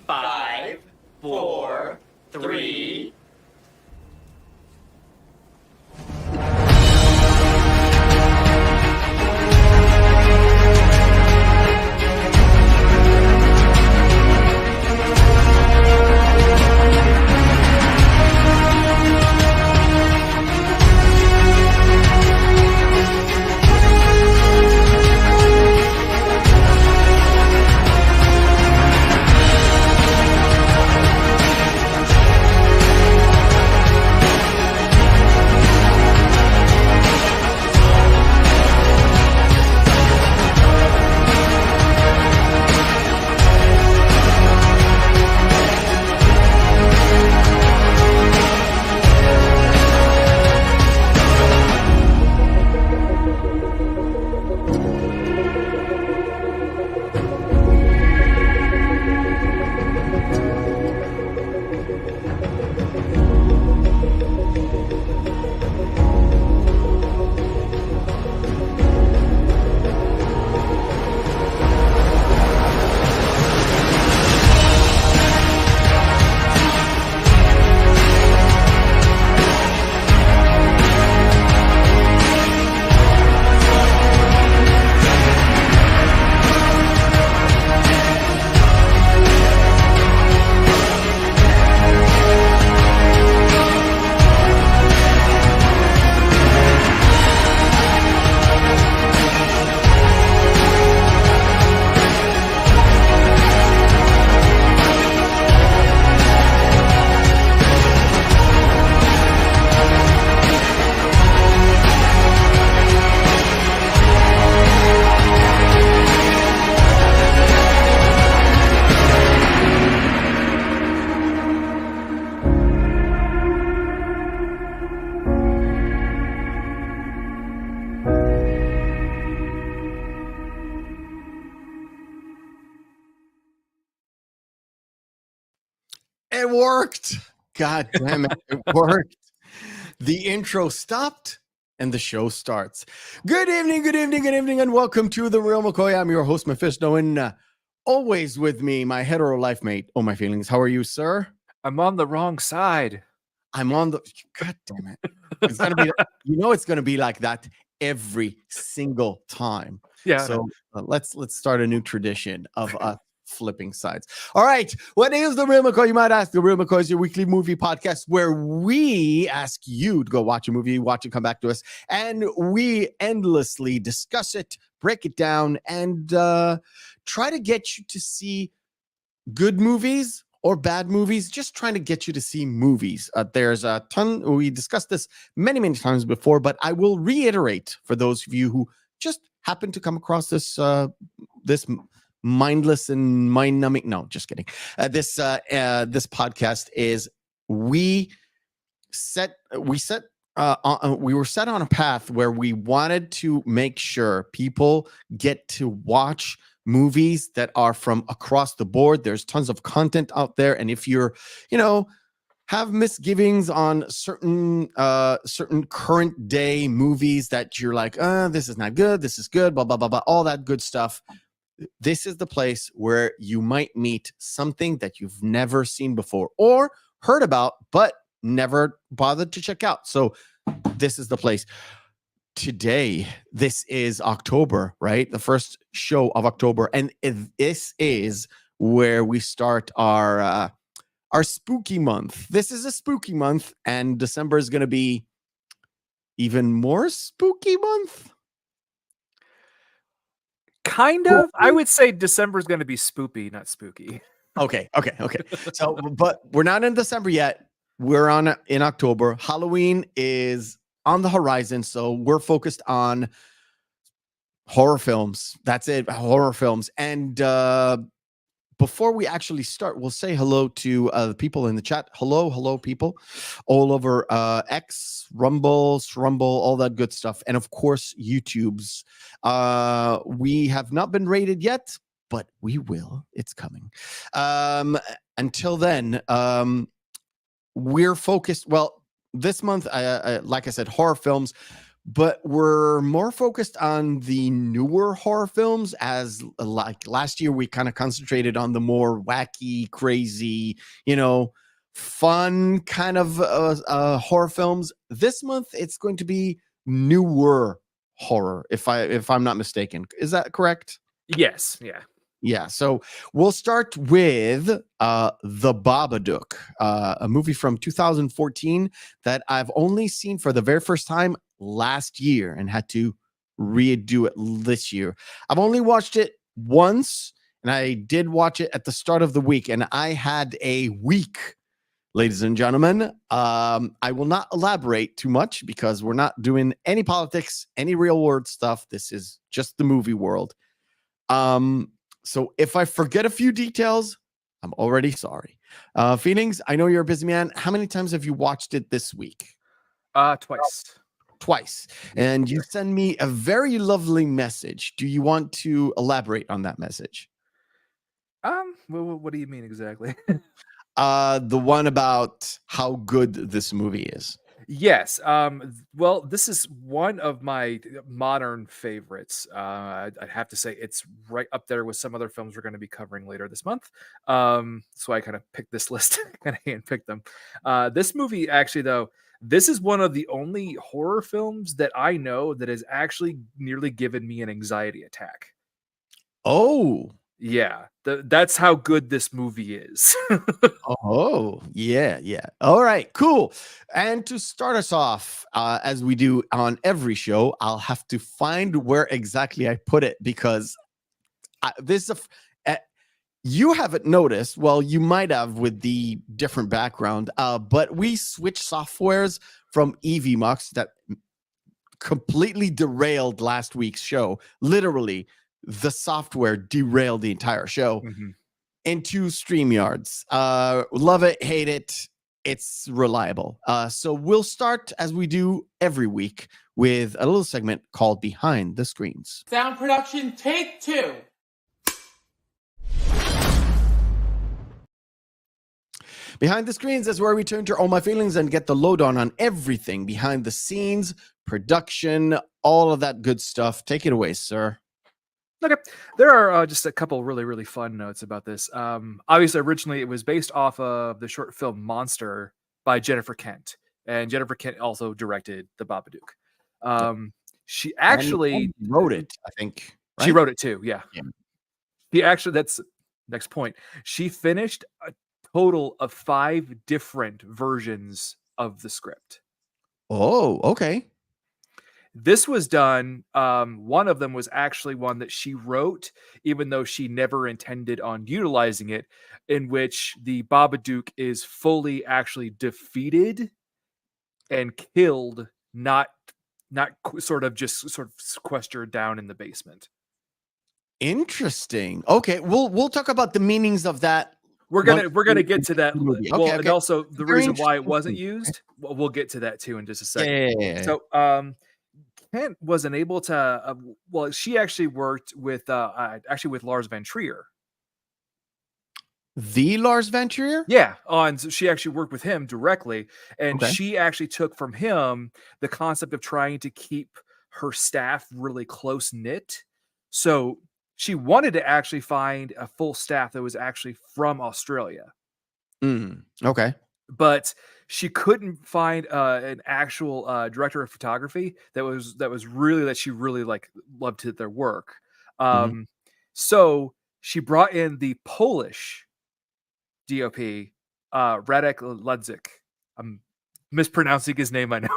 Five, four, three. It worked. God damn it. It worked. The intro stopped and the show starts. Good evening, good evening, good evening, and welcome to the Reel McCoy. I'm your host, Meffistoe, and always with me, my hetero life mate. Oh, my feelings. How are you, sir? I'm on the wrong side. I'm on the. God damn it. It's gonna be, it's gonna be like that every single time. Yeah. So let's start a new tradition of us flipping sides. All right. What is the Reel McCoy? You might ask. The Reel McCoy is your weekly movie podcast where we ask you to go watch a movie, watch it, come back to us, and we endlessly discuss it, break it down, and try to get you to see good movies or bad movies, just trying to get you to see movies. There's a ton. We discussed this many, many times before, but I will reiterate for those of you who just happen to come across this this mindless and mind-numbing. No, just kidding. This podcast is we were set on a path where we wanted to make sure people get to watch movies that are from across the board. There's tons of content out there, and if you're, have misgivings on certain current day movies that you're like, this is not good, this is good, blah blah blah blah, all that good stuff. This is the place where you might meet something that you've never seen before or heard about, but never bothered to check out. So this is the place. Today, this is October, right? The first show of October. And this is where we start our spooky month. This is a spooky month, and December is going to be even more spooky month. Kind of. I would say December is going to be spoopy, not spooky. Okay. So, but we're not in December yet. We're in October. Halloween is on the horizon, so we're focused on horror films. That's it, horror films. And before we actually start, we'll say hello to the people in the chat. Hello, people all over X, Rumble, all that good stuff. And of course, YouTube's. We have not been rated yet. but we will. It's coming. Until then, we're focused. Well, this month, like I said, horror films, but we're more focused on the newer horror films. As like last year, we kind of concentrated on the more wacky, crazy, fun kind of horror films. This month, it's going to be newer horror, if I'm not mistaken. Is that correct? Yes. Yeah. Yeah, so we'll start with The Babadook, a movie from 2014 that I've only seen for the very first time last year and had to redo it this year. I've only watched it once, and I did watch it at the start of the week, and I had a week, ladies and gentlemen. I will not elaborate too much because we're not doing any politics, any real world stuff. This is just the movie world. So if I forget a few details, I'm already sorry. Phoenix, I know you're a busy man. How many times have you watched it this week? Twice. Twice. And you send me a very lovely message. Do you want to elaborate on that message? What do you mean exactly? The one about how good this movie is. Yes. Well, this is one of my modern favorites. I'd have to say it's right up there with some other films we're going to be covering later this month. So I kind of picked this list, kind of handpicked them. This movie, actually, though, this is one of the only horror films that I know that has actually nearly given me an anxiety attack. Oh. Yeah, that's how good this movie is. Oh, yeah. All right, cool. And to start us off, as we do on every show, I'll have to find where exactly I put it because you haven't noticed. Well, you might have with the different background, but we switched softwares from EVMux that completely derailed last week's show. Literally, the software derailed the entire show into StreamYards. Love it, hate it. It's reliable. So we'll start as we do every week with a little segment called Behind the Screens. Sound production, take 2. Behind the Screens is where we turn to All My Feelings and get the lowdown on everything behind the scenes, production, all of that good stuff. Take it away, sir. Okay, there are just a couple really, really fun notes about this. Obviously, originally it was based off of the short film Monster by Jennifer Kent, and Jennifer Kent also directed The Babadook. She actually wrote it, I think. Right? She wrote it too, yeah. She actually, that's next point. She finished a total of 5 different versions of the script. Oh, okay. This was done. One of them was actually one that she wrote, even though she never intended on utilizing it, in which the Babadook is fully actually defeated and killed, not sort of sequestered down in the basement. Interesting. Okay, we'll talk about the meanings of that. We're gonna get to that. Okay, well, okay. And also the Very reason why it wasn't used. We'll get to that too in just a second. Yeah. So, Kent wasn't able to. Well, she actually worked with with Lars Van Trier. The Lars Van Trier? Yeah, and she actually worked with him directly, and Okay. she actually took from him the concept of trying to keep her staff really close knit. So she wanted to actually find a full staff that was actually from Australia. Okay. But she couldn't find an actual director of photography that she really loved their work. So she brought in the Polish DOP, Radek Ledzik. I'm mispronouncing his name, I know.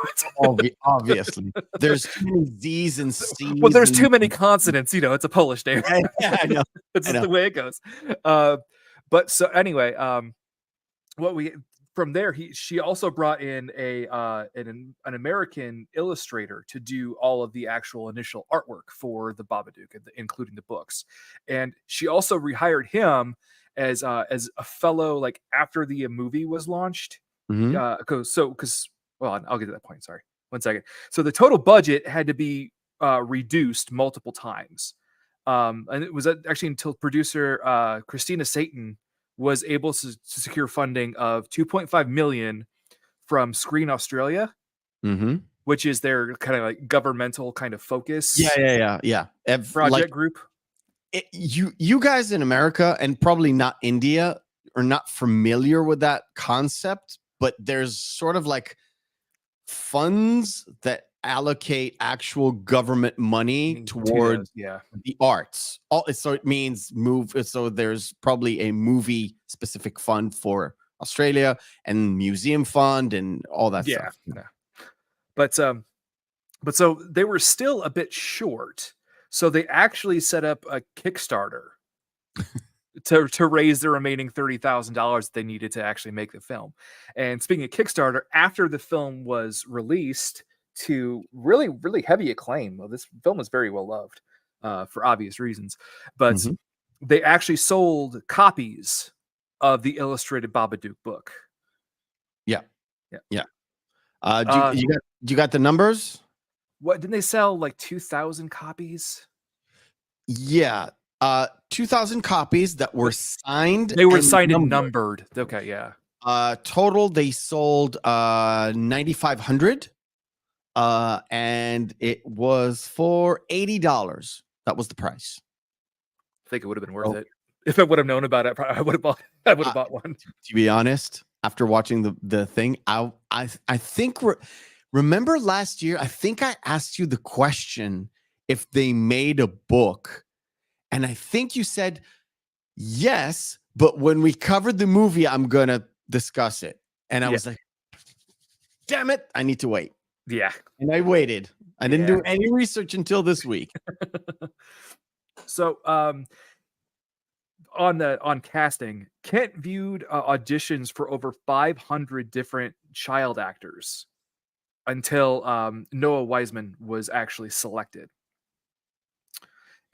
Obviously. There's too many Z's and C's. Well, there's too many consonants, it's a Polish name. Yeah, I know. It's just the way it goes. But so anyway, from there, she also brought in an American illustrator to do all of the actual initial artwork for the Babadook, including the books. And she also rehired him as a fellow, after the movie was launched. Because I'll get to that point. Sorry, 1 second. So the total budget had to be reduced multiple times. And it was actually until producer Christina Satan was able to secure funding of 2.5 million from Screen Australia, Mm-hmm. which is their kind of like governmental kind of focus Yeah. project group. You guys in America and probably not India are not familiar with that concept, but there's sort of like funds that allocate actual government money toward the arts. So it means so there's probably a movie specific fund for Australia and museum fund and all that stuff. Yeah. But so they were still a bit short. So they actually set up a Kickstarter to raise the remaining $30,000 they needed to actually make the film. And speaking of Kickstarter, after the film was released to really, really heavy acclaim, well, this film was very well loved for obvious reasons, but they actually sold copies of the illustrated Babadook book. Yeah. You got the numbers? What didn't they sell, like 2,000 copies? Yeah. 2,000 copies that were signed. They were signed and numbered. Okay, yeah. Total they sold 9,500. And it was for $80. That was the price. I think it would have been worth it. If I would have known about it, I would have bought one. To be honest, after watching the thing, I think remember last year, I think I asked you the question if they made a book. And I think you said yes, but when we covered the movie, I'm gonna discuss it. And I was like, damn it, I need to wait. Yeah. And I waited. I didn't do any research until this week. So on casting, Kent viewed auditions for over 500 different child actors until Noah Wiseman was actually selected.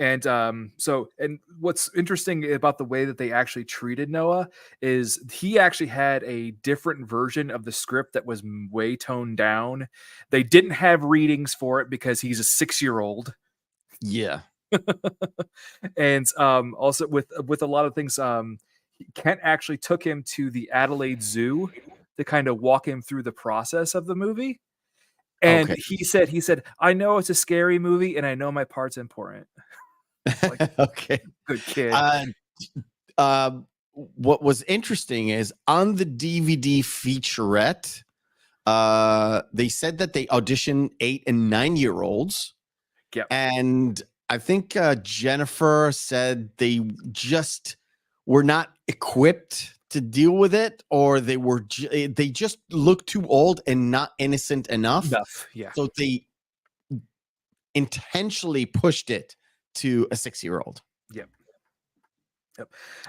And and what's interesting about the way that they actually treated Noah is he actually had a different version of the script that was way toned down. They didn't have readings for it because he's a 6-year-old. Yeah. And also with a lot of things, Kent actually took him to the Adelaide Zoo to kind of walk him through the process of the movie. And he said, I know it's a scary movie and I know my part's important. Like, okay, good kid. What was interesting is on the DVD featurette, they said that they auditioned 8 and 9-year-olds. Yeah, and I think Jennifer said they just were not equipped to deal with it, or they just looked too old and not innocent enough. Yeah. So they intentionally pushed it to a 6-year-old. Yep.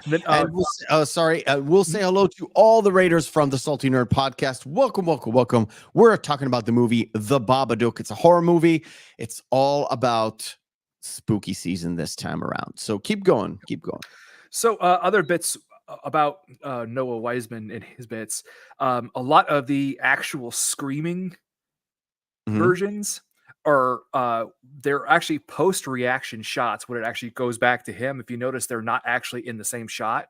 Then, we'll say hello to all the Raiders from the Salty Nerd Podcast. Welcome. We're talking about the movie The Babadook. It's a horror movie. It's all about spooky season this time around. So keep going. So other bits about Noah Wiseman and his bits. A lot of the actual screaming versions are they're actually post-reaction shots when it actually goes back to him. If you notice, they're not actually in the same shot.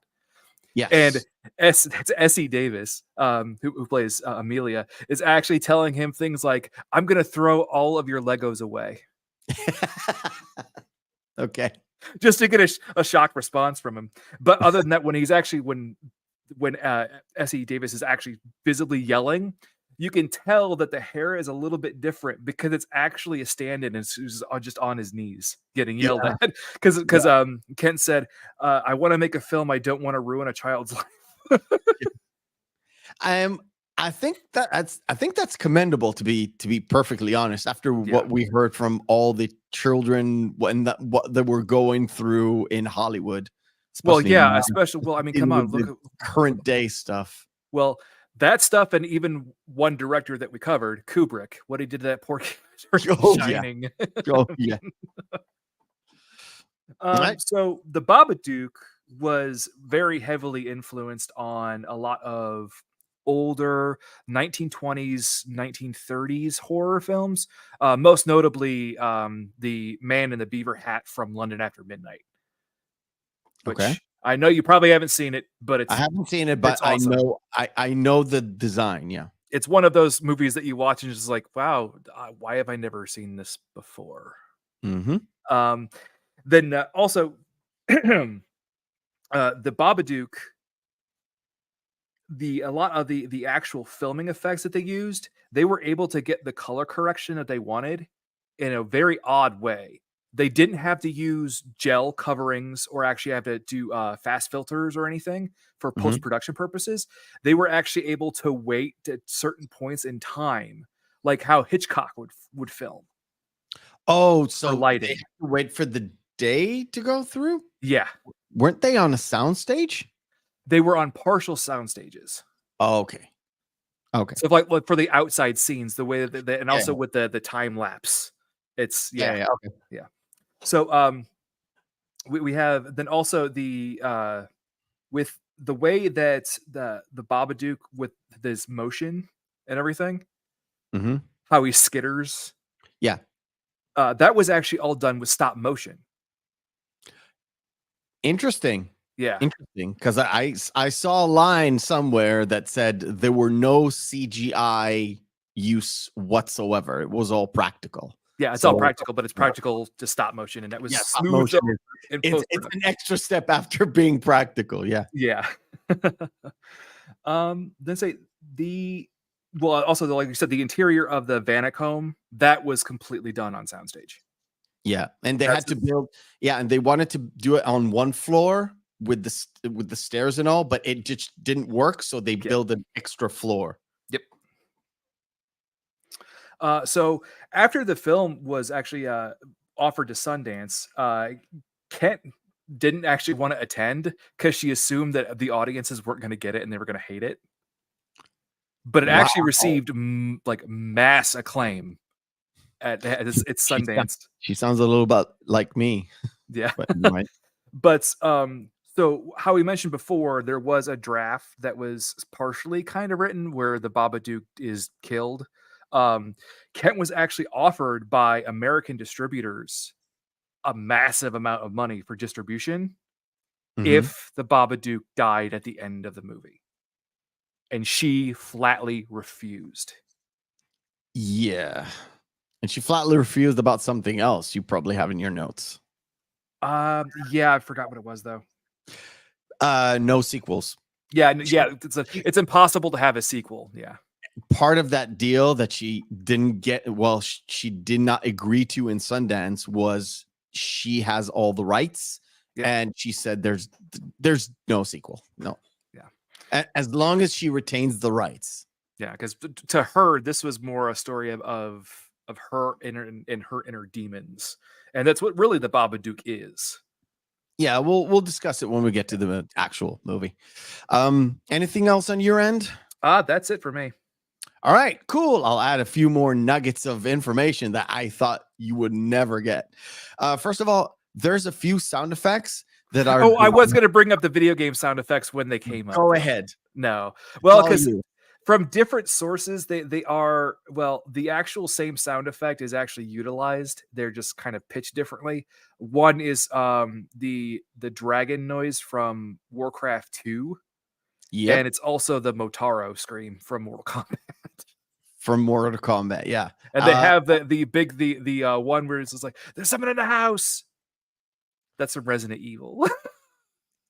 Yes. And it's Essie Davis, who plays Amelia, is actually telling him things like, I'm going to throw all of your Legos away. Okay. Just to get a shock response from him. But other than that, when he's actually, when Essie Davis is actually visibly yelling, you can tell that the hair is a little bit different because it's actually a stand-in and who's just on his knees getting yelled at. Because Kent said, I want to make a film. I don't want to ruin a child's life. I think that's commendable, to be perfectly honest. After what we heard from all the children what they were going through in Hollywood. Especially, I mean, come on, look at current day stuff. Well, that stuff, and even one director that we covered, Kubrick, what he did to that poor kid. Shining. Yeah. So the Babadook was very heavily influenced on a lot of older 1920s, 1930s horror films. Most notably, The Man in the Beaver Hat from London After Midnight, Okay. which I know you probably haven't seen it, but I it's haven't seen it, but awesome. I know the design. Yeah. It's one of those movies that you watch and it's just like, wow, why have I never seen this before? Mm-hmm. Then also, the Babadook, a lot of the actual filming effects that they used, they were able to get the color correction that they wanted in a very odd way. They didn't have to use gel coverings or actually have to do fast filters or anything for Mm-hmm. post-production purposes. They were actually able to wait at certain points in time, like how Hitchcock would film. Oh, For so they lighting. have to wait for the day to go through? Yeah, Weren't they on a soundstage? they were on partial sound stages. Oh, okay. Okay. So like for the outside scenes, the way that and also Yeah. with the time lapse, it's Yeah. Okay. So we have then also the with the way that the Babadook with this motion and everything, Mm-hmm. how he skitters. Yeah. That was actually all done with stop motion. Interesting. Yeah. Interesting. Because I saw a line somewhere that said there were no CGI use whatsoever. It was all practical. Yeah, it's So- all practical, but it's practical to stop motion, and that was stop smooth motion over in It's post-production. an extra step after being practical. Yeah. Yeah. Then say also like you said, the interior of the Vanacombe, that was completely done on soundstage. Yeah. And they That's had to build, and they wanted to do it on one floor with the stairs and all, but it just didn't work. So they built an extra floor. Yep. So after the film was actually offered to Sundance, Kent didn't actually want to attend because she assumed that the audiences weren't going to get it and they were going to hate it. But it actually received like mass acclaim at its Sundance. She sounds a little bit like me. Yeah. But, But so how we mentioned before, there was a draft that was partially kind of written where the Babadook is killed. Kent was actually offered by American distributors a massive amount of money for distribution if the Babadook died at the end of the movie. And she flatly refused. Yeah. And she flatly refused about something else you probably have in your notes. Yeah, I forgot what it was though. No sequels. Yeah, it's impossible to have a sequel. Yeah. Part of that deal that she didn't get, well, she did not agree to in Sundance was she has all the rights, and she said there's no sequel. No. Yeah. As long as she retains the rights. Yeah, because to her, this was more a story of her in her inner demons, and that's what really the Babadook is. Yeah, we'll discuss it when we get to the actual movie. Anything else on your end? That's it for me. All right, cool. I'll add a few more nuggets of information that I thought you would never get. First of all, there's a few sound effects that are. Oh, I was going to bring up the video game sound effects when they came up. Go ahead. No, well, because from different sources, they are, well, the actual same sound effect is actually utilized. They're just kind of pitched differently. One is the dragon noise from Warcraft 2. Yeah, and it's also the Motaro scream from Mortal Kombat. From Mortal Kombat, yeah. And they have the one where it's just like, there's someone in the house. That's from Resident Evil.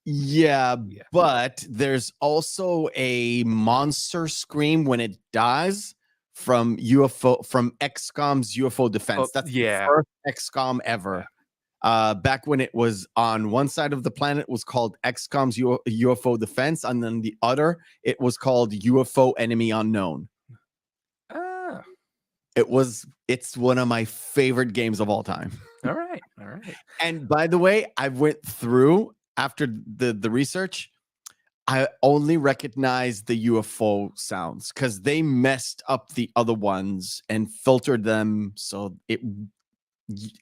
Yeah, but there's also a monster scream when it dies from XCOM's UFO Defense. That's the first XCOM ever. Back when it was on one side of the planet, was called XCOM's UFO Defense, and then the other, it was called UFO Enemy Unknown. It's one of my favorite games of all time. All right. And by the way, I went through after the research. I only recognized the UFO sounds because they messed up the other ones and filtered them, so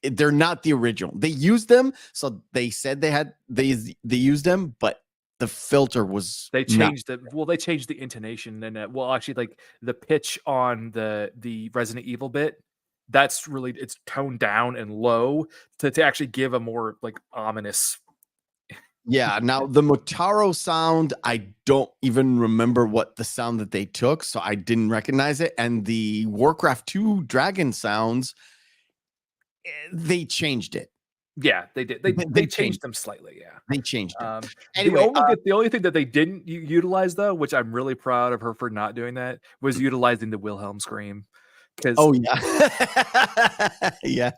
they're not the original. They used them, so they said they used them, but the filter was They not. changed they changed the intonation and actually like the pitch on the Resident Evil bit. That's really it's toned down and low to actually give a more like ominous. Yeah. Now the Motaro sound, I don't even remember what the sound that they took, so I didn't recognize it. And the Warcraft 2 dragon sounds, they changed it. Yeah, they did. They changed them slightly. Yeah. They changed it. The Anyway, only thing that they didn't utilize though, which I'm really proud of her for not doing that, was utilizing the Wilhelm scream. Because oh yeah, yeah.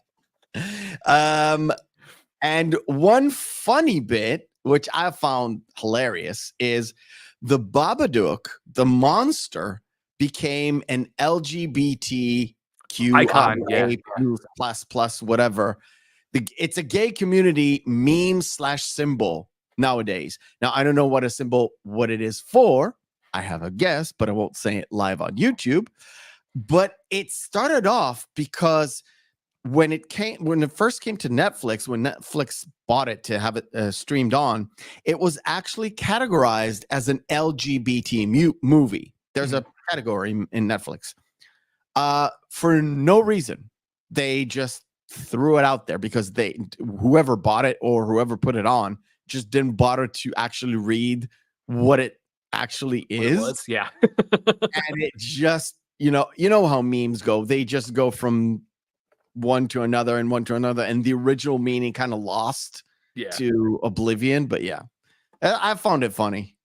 And one funny bit, which I found hilarious, is the Babadook, the monster, became an LGBTQ icon, yeah. plus whatever. It's a gay community meme / symbol nowadays. Now I don't know what it is for. I have a guess, but I won't say it live on YouTube. But it started off because when it first came to Netflix, when Netflix bought it to have it streamed on, it was actually categorized as an LGBT movie. There's a category in Netflix. For no reason, they just threw it out there because whoever bought it or whoever put it on just didn't bother to actually read what it actually is. Yeah. And it just, you know how memes go. They just go from one to another and one to another, and the original meaning kind of lost to oblivion. But yeah, I found it funny.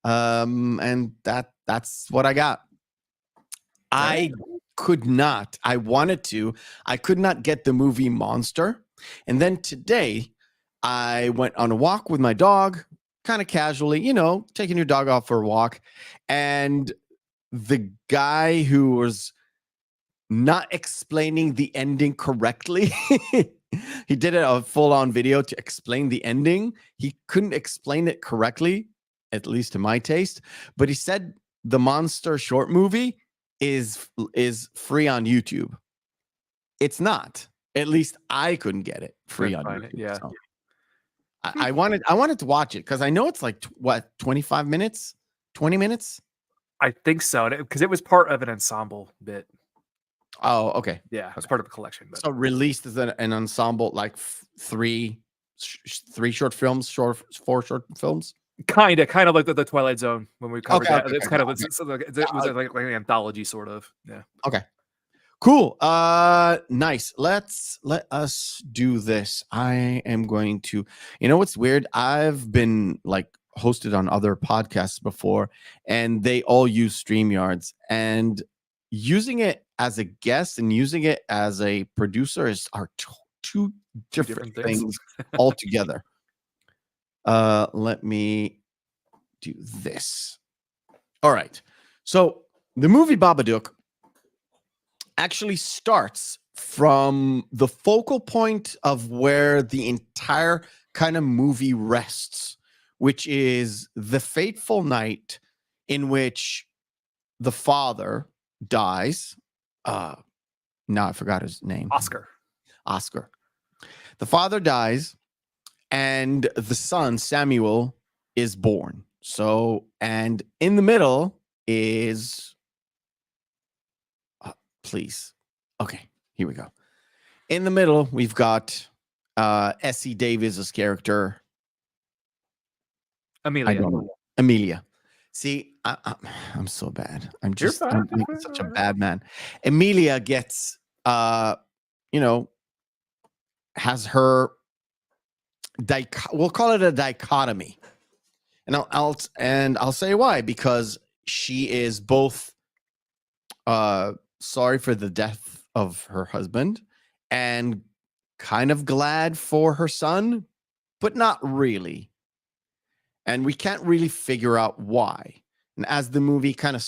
And that's what I got. I could not get the movie Monster. And then today I went on a walk with my dog, kind of casually, taking your dog off for a walk. And the guy who was not explaining the ending correctly, he did a full-on video to explain the ending. He couldn't explain it correctly, at least to my taste. But he said the Monster short movie is free on YouTube. It's not. At least I couldn't get it free on YouTube. Yeah. So I wanted to watch it because I know it's like 25 minutes, 20 minutes. I think so, because it was part of an ensemble bit. Oh, okay. Yeah, it's part of a collection. But. So released as an ensemble, like three short films, four short films. Kind of like the Twilight Zone when we covered that. Okay, it's kind of it was like an anthology sort of. Yeah. Okay. Cool. Nice. Let us do this. I am going to. You know what's weird? I've been like hosted on other podcasts before, and they all use StreamYards, and using it as a guest and using it as a producer are two different things altogether. Let me do this. All right. So the movie Babadook actually starts from the focal point of where the entire kind of movie rests, which is the fateful night in which the father dies. Now I forgot his name. Oscar. The father dies, and the son, Samuel, is born. So, and in the middle is... please. Okay, here we go. In the middle, we've got Essie Davis's character. Amelia. I don't know. Amelia. See, I'm so bad. I'm such a bad man. Amelia gets, has her we'll call it a dichotomy, and I'll say why, because she is both sorry for the death of her husband and kind of glad for her son, but not really. And we can't really figure out why. And as the movie kind of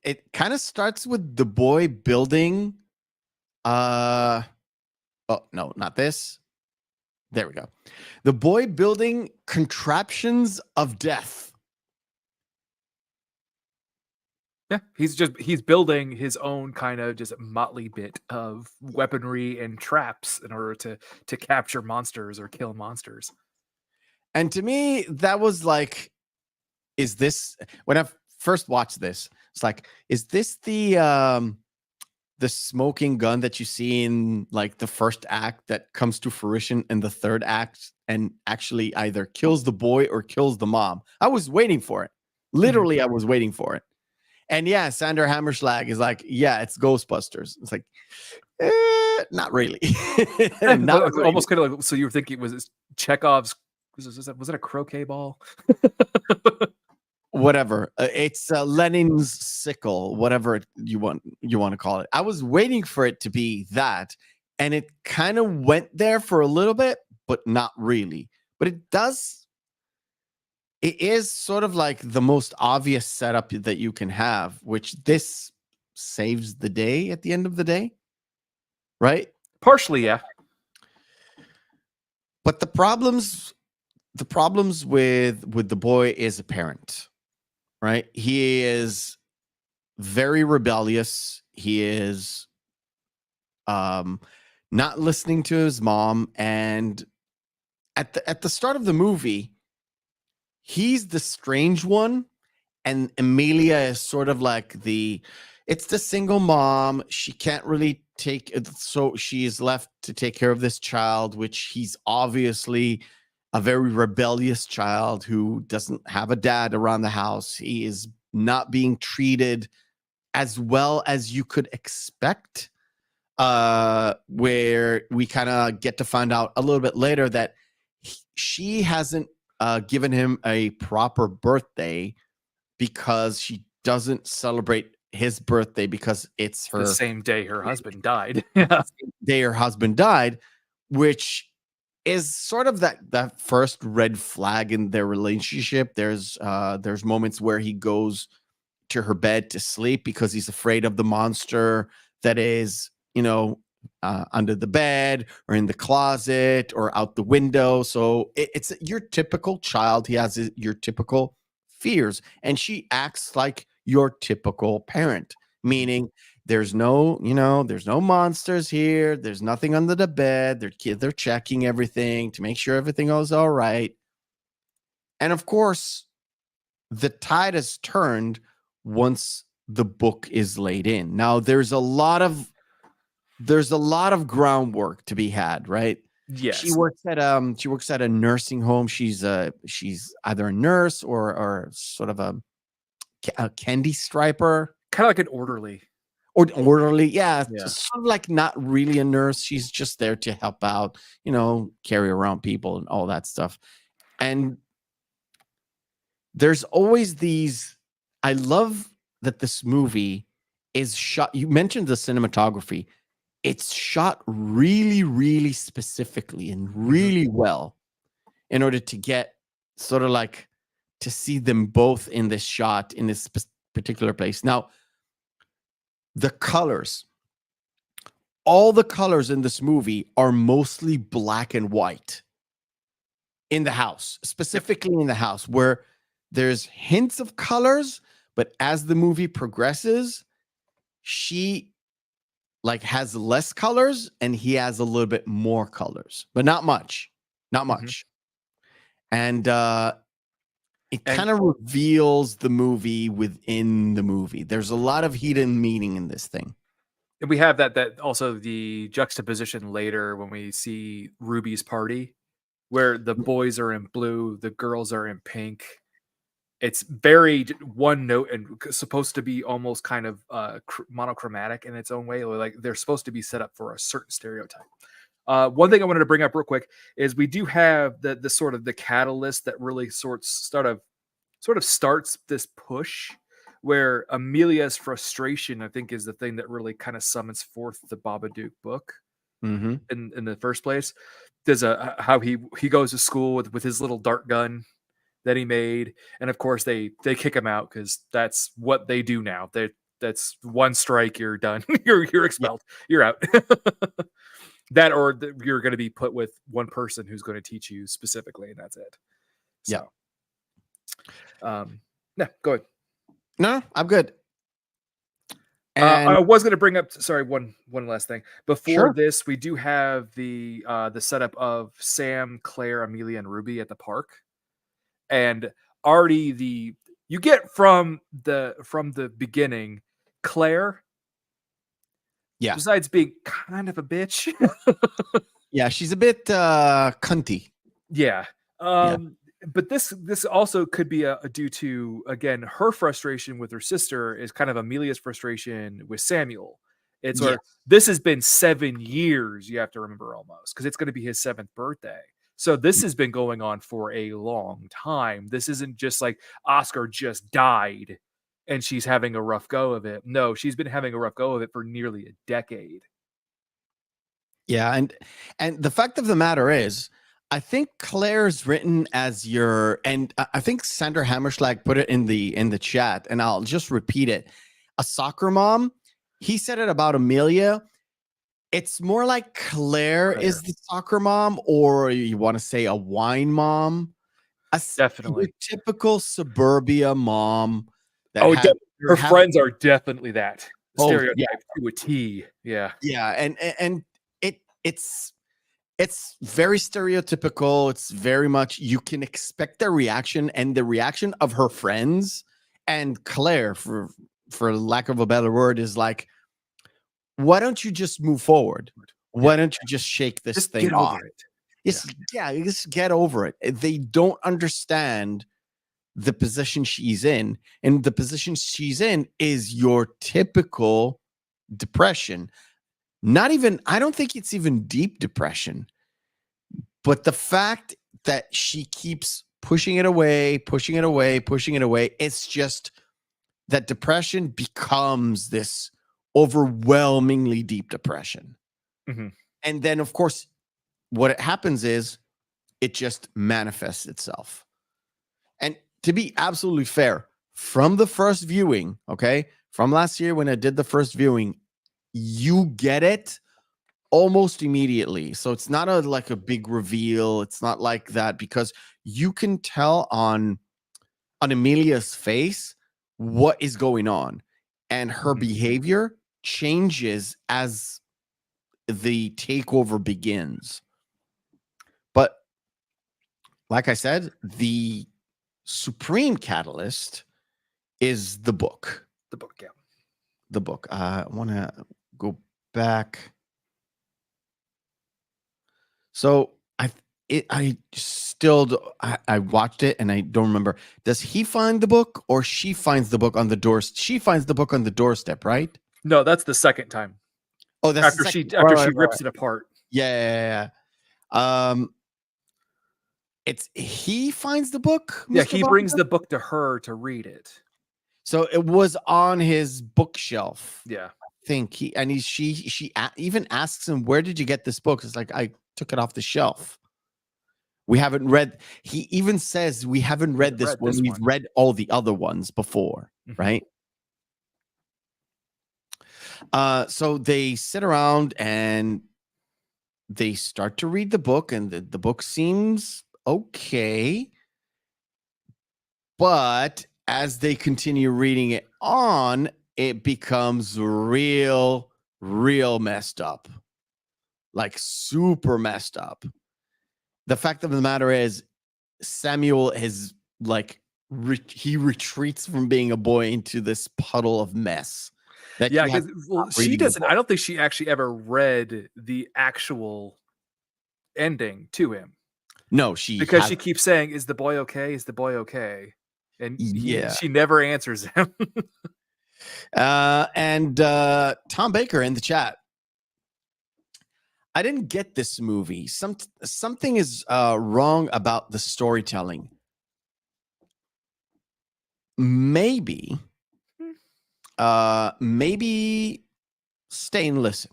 it kind of starts with the boy building. Oh, no, not this. There we go. The boy building contraptions of death. Yeah, he's building his own kind of just motley bit of weaponry and traps in order to capture monsters or kill monsters. And to me, that was like, is this when I first watched this? It's like, is this the smoking gun that you see in like the first act that comes to fruition in the third act and actually either kills the boy or kills the mom? I was waiting for it. Literally, I was waiting for it. And yeah, Sander Hammerschlag is like, yeah, it's Ghostbusters. It's like, not really. Not really. Almost kind of like, so you were thinking, was it Chekhov's? Was it a croquet ball? Whatever. It's Lenin's sickle, whatever you want to call it. I was waiting for it to be that, and it kind of went there for a little bit, but not really. But it is sort of like the most obvious setup that you can have, which this saves the day at the end of the day, right? Partially, yeah. But the problems with the boy is apparent, right? He is very rebellious. He is not listening to his mom, and at the start of the movie, he's the strange one, and Amelia is sort of like it's the single mom. She can't really take it, so she is left to take care of this child, which he's obviously a very rebellious child who doesn't have a dad around the house. He is not being treated as well as you could expect, where we kind of get to find out a little bit later that she hasn't given him a proper birthday because she doesn't celebrate his birthday because it's the same day her husband died. Yeah. Day her husband died, which is sort of that first red flag in their relationship. There's moments where he goes to her bed to sleep because he's afraid of the monster that is, under the bed or in the closet or out the window. So it's your typical child. He has your typical fears, and she acts like your typical parent, meaning there's no monsters here. There's nothing under the bed. They're checking everything to make sure everything goes all right. And of course, the tide has turned once the book is laid in. Now there's a lot of groundwork to be had, right? Yes. She works at a nursing home. She's either a nurse or sort of a candy striper, kind of like an orderly. Or orderly, yeah. Sort of like not really a nurse. She's just there to help out, carry around people and all that stuff. And there's always these. I love that this movie is shot. You mentioned the cinematography. It's shot really, really specifically and really well in order to get sort of like to see them both in this shot in this particular place. Now, the colors, all the colors in this movie are mostly black and white in the house, specifically in the house, where there's hints of colors, but as the movie progresses, she has less colors and he has a little bit more colors, but not much. And it kind of reveals the movie within the movie. There's a lot of hidden meaning in this thing. And we have that also the juxtaposition later when we see Ruby's party, where the boys are in blue, the girls are in pink. It's very one note and supposed to be almost kind of monochromatic in its own way. Like they're supposed to be set up for a certain stereotype. One thing I wanted to bring up real quick is we do have the sort of the catalyst that really sort of starts this push where Amelia's frustration, I think, is the thing that really kind of summons forth the Babadook book in the first place. There's how he goes to school with his little dart gun that he made, and of course they kick him out because that's what they do now. That's one strike, you're done. you're expelled. You're out. That or you're going to be put with one person who's going to teach you specifically, and that's it. So, yeah, go ahead. No, I'm good. And I was going to bring up, sorry, one last thing. Before Sure. this, we do have the setup of Sam, Claire, Amelia, and Ruby at the park, and already you get from the beginning, Claire, yeah, besides being kind of a bitch, yeah, she's a bit cunty. yeah. Yeah. But this also could be due to, again, her frustration with her sister is kind of Amelia's frustration with Samuel. It's Yes. where this has been 7 years, you have to remember, almost, because it's going to be his 7th birthday. So this has been going on for a long time. This isn't just like Oscar just died and she's having a rough go of it. No, she's been having a rough go of it for nearly a decade. Yeah, and the fact of the matter is, I think Claire's written as your, and I think Sandra Hammerschlag put it in the chat, and I'll just repeat it. A soccer mom. He said it about Amelia. It's more like Claire is the soccer mom, or you want to say a wine mom. Definitely. Your typical suburbia mom. That Her friends are definitely that stereotype yeah. to a T. Yeah. Yeah, and it's very stereotypical. It's very much, you can expect their reaction, and the reaction of her friends and Claire, for lack of a better word, is like, why don't you just move forward? Why don't you just shake this thing off? Over it. Just get over it. They don't understand the position she's in, and the position she's in is your typical depression. Not even, I don't think it's even deep depression, but the fact that she keeps pushing it away, it's just that depression becomes this overwhelmingly deep depression. Mm-hmm. And then, of course, what happens is it just manifests itself. And to be absolutely fair, from the first viewing, okay, from last year when I did the first viewing, you get it almost immediately. So it's not like a big reveal. It's not like that, because you can tell on Amelia's face what is going on, and her behavior changes as the takeover begins. But like I said, the supreme catalyst is the book. The book, yeah. The book. I want to go back. So I watched it and I don't remember. Does he find the book, or she finds the book on the door? She finds the book on the doorstep, right? No, that's the second time. Oh, that's after she rips it apart. Yeah. It's he finds the book. Yeah, Mr. he brings the book to her to read it. So it was on his bookshelf. Yeah. I think she even asks him, "Where did you get this book?" It's like, I took it off the shelf. We haven't read. He even says we haven't read this when we've read all the other ones before, right? So they sit around and they start to read the book, and the book seems okay. But as they continue reading it on, it becomes real messed up. Like super messed up. The fact of the matter is, Samuel is like, he retreats from being a boy into this puddle of mess. Yeah, because she doesn't. I don't think she actually ever read the actual ending to him. No, because she keeps saying, "Is the boy okay? Is the boy okay?" And she never answers him. And Tom Baker in the chat. I didn't get this movie. Something is wrong about the storytelling. Maybe stay and listen.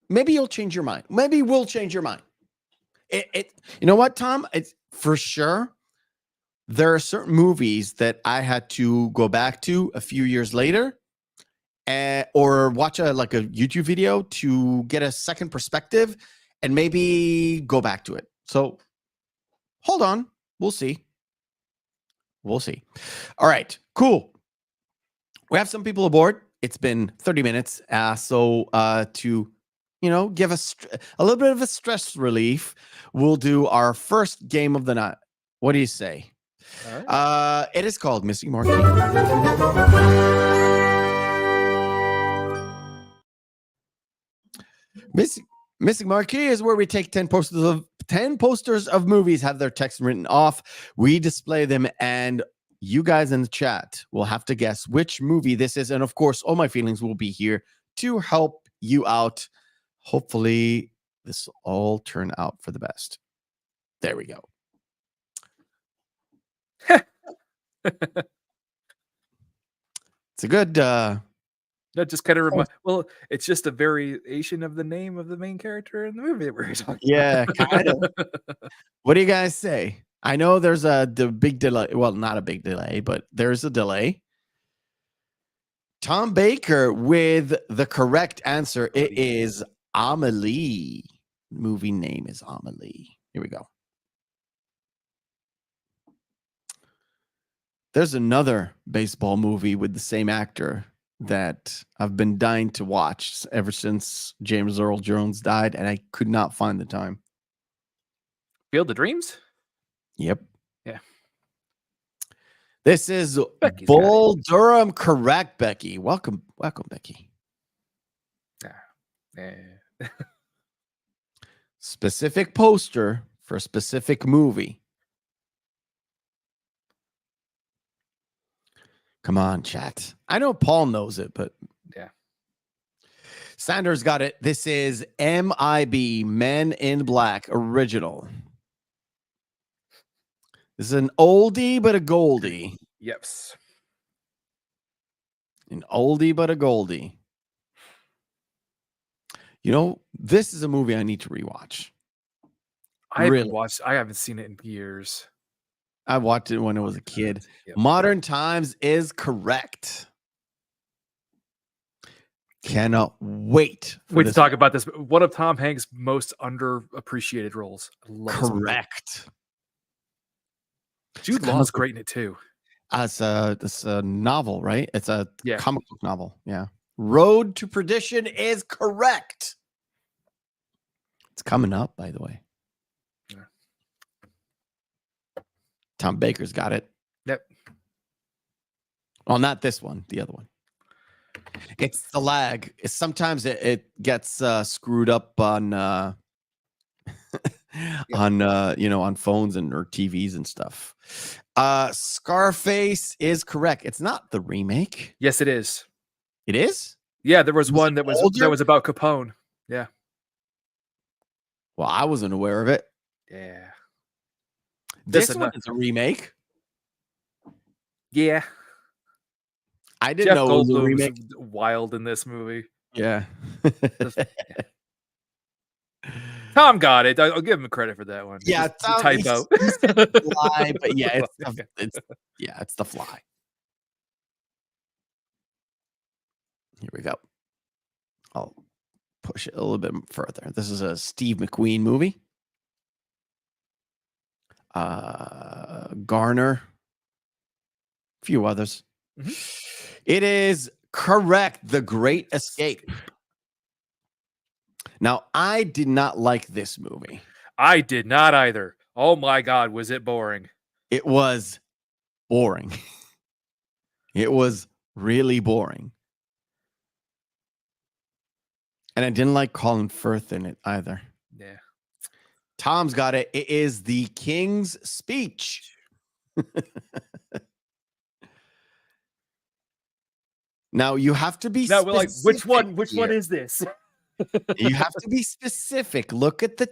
Maybe you'll change your mind. Maybe we'll change your mind. You know what, Tom? It's for sure. There are certain movies that I had to go back to a few years later, or watch a YouTube video to get a second perspective, and maybe go back to it. So hold on. We'll see. All right, cool. We have some people aboard. it's been 30 minutes. So to give us a little bit of a stress relief, we'll do our first game of the night. What do you say? All right. It is called Missing Marquee. Missing Marquee is where we take 10 posters of movies, have their text written off. We display them, and you guys in the chat will have to guess which movie this is. And of course, all my feelings will be here to help you out. Hopefully, this will all turn out for the best. There we go. It's a good. That just kind of reminds. Well, it's just a variation of the name of the main character in the movie that we're talking. Yeah, kind of. What do you guys say? I know there's the big delay. Well, not a big delay, but there's a delay. Tom Baker with the correct answer. It is Amelie. Movie name is Amelie. Here we go. There's another baseball movie with the same actor that I've been dying to watch ever since James Earl Jones died, and I could not find the time. Field of Dreams? Yep. Yeah. This is Becky's Bull Durham. Correct, Becky. Welcome, Becky. Yeah. Specific poster for a specific movie. Come on, chat. I know Paul knows it, but yeah. Sanders got it. This is MIB, Men in Black original. This is an oldie but a goldie. Yep. An oldie but a goldie. This is a movie I need to rewatch. I haven't seen it in years. I watched it when I was a kid. Yep. Modern Times is correct. Cannot wait. Wait to talk about this. One of Tom Hanks' most underappreciated roles. I love correct. Jude Law's great in it too. It's a novel, right? It's a Yeah. comic book novel. Yeah. Road to Perdition is correct. It's coming up, by the way. Yeah. Tom Baker's got it. Yep. Well, not this one. The other one. It's the lag. Sometimes it gets screwed up on on phones or TVs and stuff. Scarface is correct. It's not the remake. Yes, it is. It is? Yeah, there was one that was about Capone. Yeah. Well, I wasn't aware of it. Yeah. This one is a remake. Yeah. I didn't know it was a remake. Was wild in this movie. Yeah. Tom got it. I'll give him credit for that one. Yeah, it's a typo. Fly, but yeah, it's the Fly. Here we go. I'll push it a little bit further. This is a Steve McQueen movie. Garner, a few others. Mm-hmm. It is correct. The Great Escape. Now, I did not like this movie. I did not either. Oh my God, was it boring? It was boring. It was really boring. And I didn't like Colin Firth in it either. Yeah. Tom's got it. It is The King's Speech. Now you have to be specific. We're like, which one is this? You have to be specific. Look at the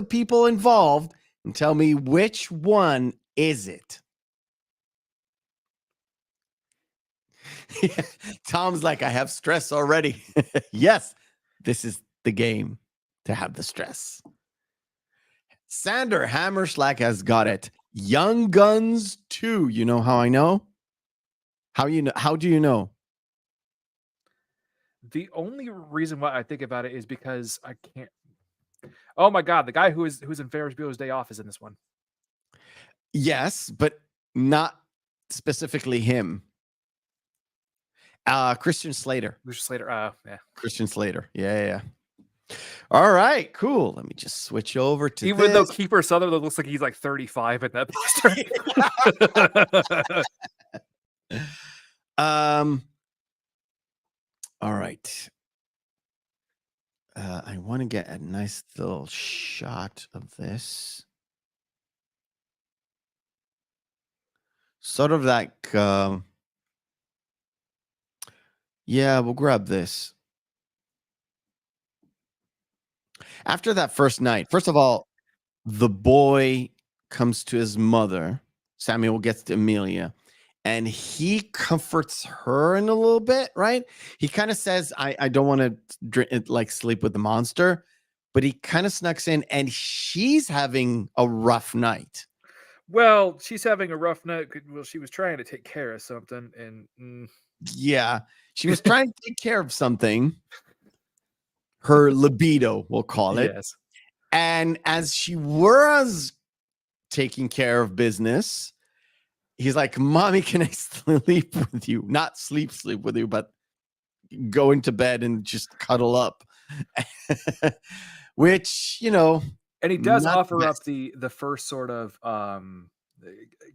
people involved and tell me which one is it. Tom's like, I have stress already. Yes, this is the game to have the stress. Sander Hammerschlag has got it. Young Guns 2. You know how I know? How do you know? The only reason why I think about it is because I can't. Oh my God, the guy who's in Ferris Bueller's Day Off is in this one. Yes, but not specifically him. Christian Slater. Lucius Slater. Yeah. Christian Slater. Yeah. All right, cool. Let me just switch over to Even though this. Kiefer Sutherland looks like he's like 35 in that poster. All right. I want to get a nice little shot of this. Sort of like, yeah, we'll grab this. After that first night, first of all, the boy comes to his mother. Samuel gets to Amelia, and he comforts her in a little bit, right? He kind of says, I don't want to like sleep with the monster, but he kind of snucks in, and she's having a rough night. Well, she's having a rough night. Well, she was trying to take care of something, and Yeah, she was trying to take care of something. Her libido, we'll call it. yes. And as she was taking care of business, he's like, Mommy, can I sleep with you? Not sleep with you, but go into bed and just cuddle up. Which, And he does not offer the up best. the first sort of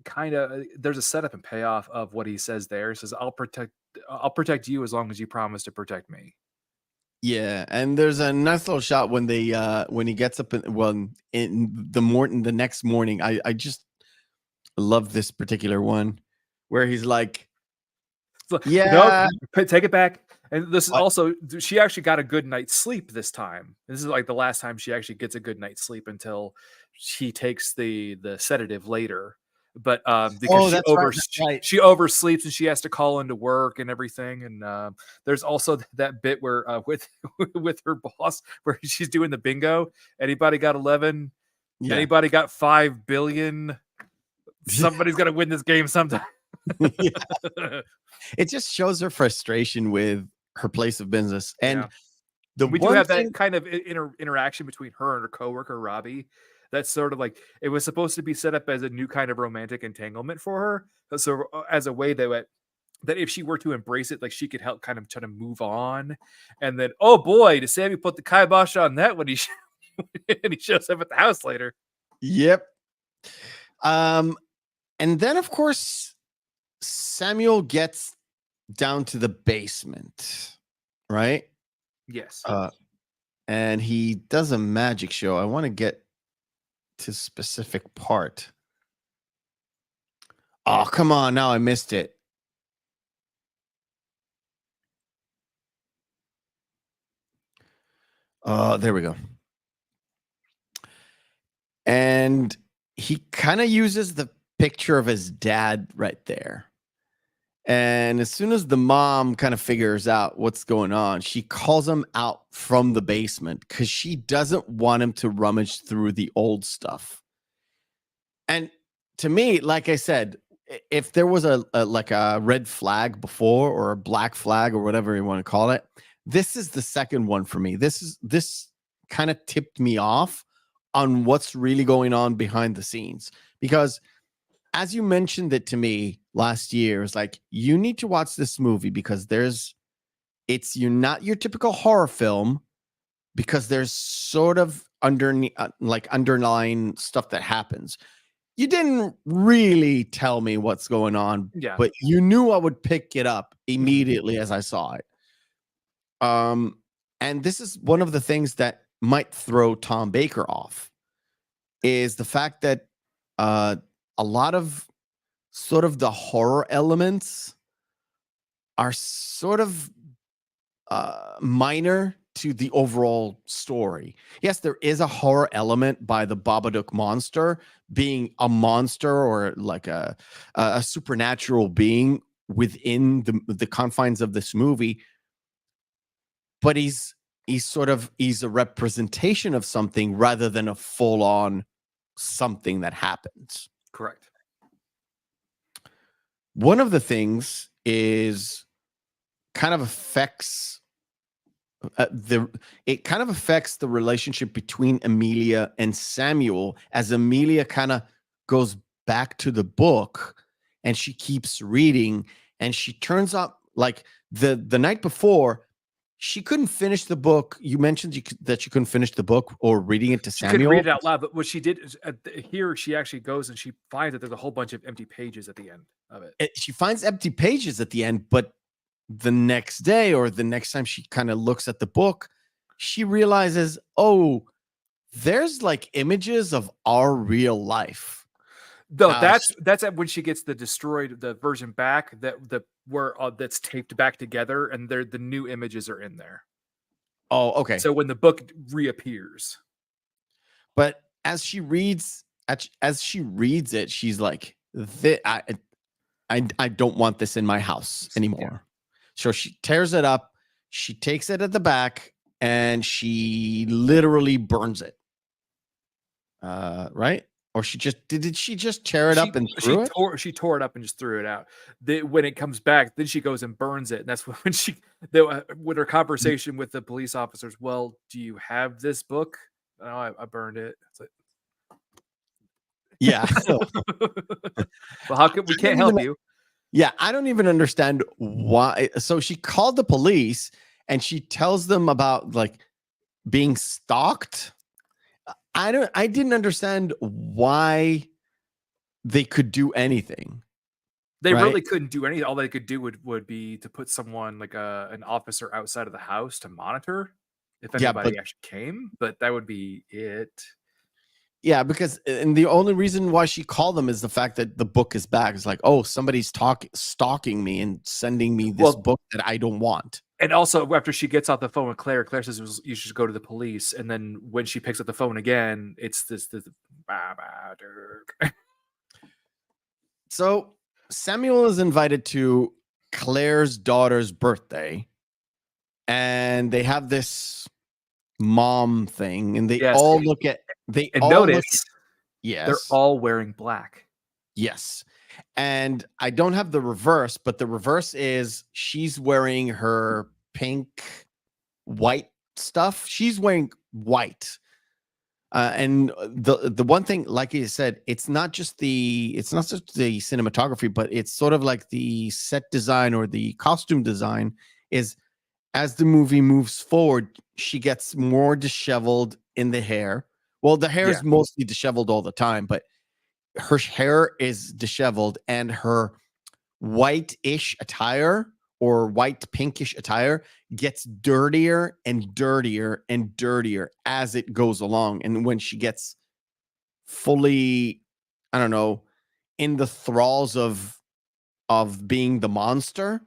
kind of there's a setup and payoff of what he says there. He says, I'll protect you as long as you promise to protect me. Yeah, and there's a nice little shot when they when he gets up in the next morning. I just love this particular one where he's like, So, yeah, no, take it back. And this is what? also, she actually got a good night's sleep this time. This is like the last time she actually gets a good night's sleep until she takes the sedative later. But because That's right, that's right. she oversleeps and she has to call into work and everything. And there's also that bit where with with her boss where she's doing the bingo. Anybody got 11? Yeah. Anybody got 5 billion? Somebody's gonna win this game sometime. Yeah. It just shows her frustration with her place of business. And we do have that kind of interaction between her and her coworker Robbie. That's sort of like, it was supposed to be set up as a new kind of romantic entanglement for her. So as a way that if she were to embrace it, like she could help kind of try to move on. And then, oh boy, does Sammy put the kibosh on that when he and he shows up at the house later. Yep. And then of course Samuel gets down to the basement, right? Yes. And he does a magic show. I want to get to specific part. Oh, come on. Now I missed it. There we go. And he kind of uses the picture of his dad right there. And as soon as the mom kind of figures out what's going on, she calls him out from the basement because she doesn't want him to rummage through the old stuff. And to me, like I said, if there was a red flag before, or a black flag, or whatever you want to call it, this is the second one for me. This kind of tipped me off on what's really going on behind the scenes, because as you mentioned it to me last year, it's like, you need to watch this movie because you're not your typical horror film, because there's sort of underlying stuff that happens. You didn't really tell me what's going on, but you knew I would pick it up immediately as I saw it. And this is one of the things that might throw Tom Baker off, is the fact that a lot of sort of the horror elements are sort of minor to the overall story. Yes, there is a horror element by the Babadook monster being a monster, or like a supernatural being within the confines of this movie, but he's a representation of something rather than a full-on something that happens. Correct. One of the things is kind of affects it kind of affects the relationship between Amelia and Samuel, as Amelia kind of goes back to the book and she keeps reading, and she turns up, like, the night before, she couldn't finish the book. You mentioned that she couldn't finish the book or reading it to She couldn't Samuel. read it out loud, but what she did is here she actually goes and she finds that there's a whole bunch of empty pages at the end of it. She finds empty pages at the end, but the next day or the next time she kind of looks at the book, she realizes, oh, there's like images of our real life. No, that's when she gets the version back that's taped back together, and the new images are in there. Oh, okay. So when the book reappears, but as she reads it, she's like, I don't want this in my house anymore. Yeah. So she tears it up. She takes it at the back and she literally burns it. Right? Or did she just tear it up and threw it? She tore it up and just threw it out. When it comes back, then she goes and burns it. And that's when with her conversation with the police officers, well, do you have this book? Oh, I burned it. It's like, yeah. Well, how come we can't help you? Yeah, I don't even understand why. So she called the police and she tells them about like being stalked. I didn't understand why they could do anything. They really couldn't do anything. All they could do would be to put someone like an officer outside of the house to monitor if anybody actually came, but that would be it. Yeah, because and the only reason why she called them is the fact that the book is back. It's like, oh, somebody's stalking me and sending me this book that I don't want. And also, after she gets off the phone with Claire says you should go to the police. And then when she picks up the phone again, it's this Babadook. So Samuel is invited to Claire's daughter's birthday, and they have this mom thing, and they all look at yes, they're all wearing black. Yes. And I don't have the reverse, but the reverse is she's wearing her pink white stuff. She's wearing white. And the one thing, like you said, it's not just the cinematography, but it's sort of like the set design or the costume design is as the movie moves forward, she gets more disheveled in the hair. Well, the hair is mostly disheveled all the time, but her hair is disheveled and her white-ish attire or white pinkish attire gets dirtier and dirtier and dirtier as it goes along. And when she gets fully, I don't know, in the thralls of being the monster,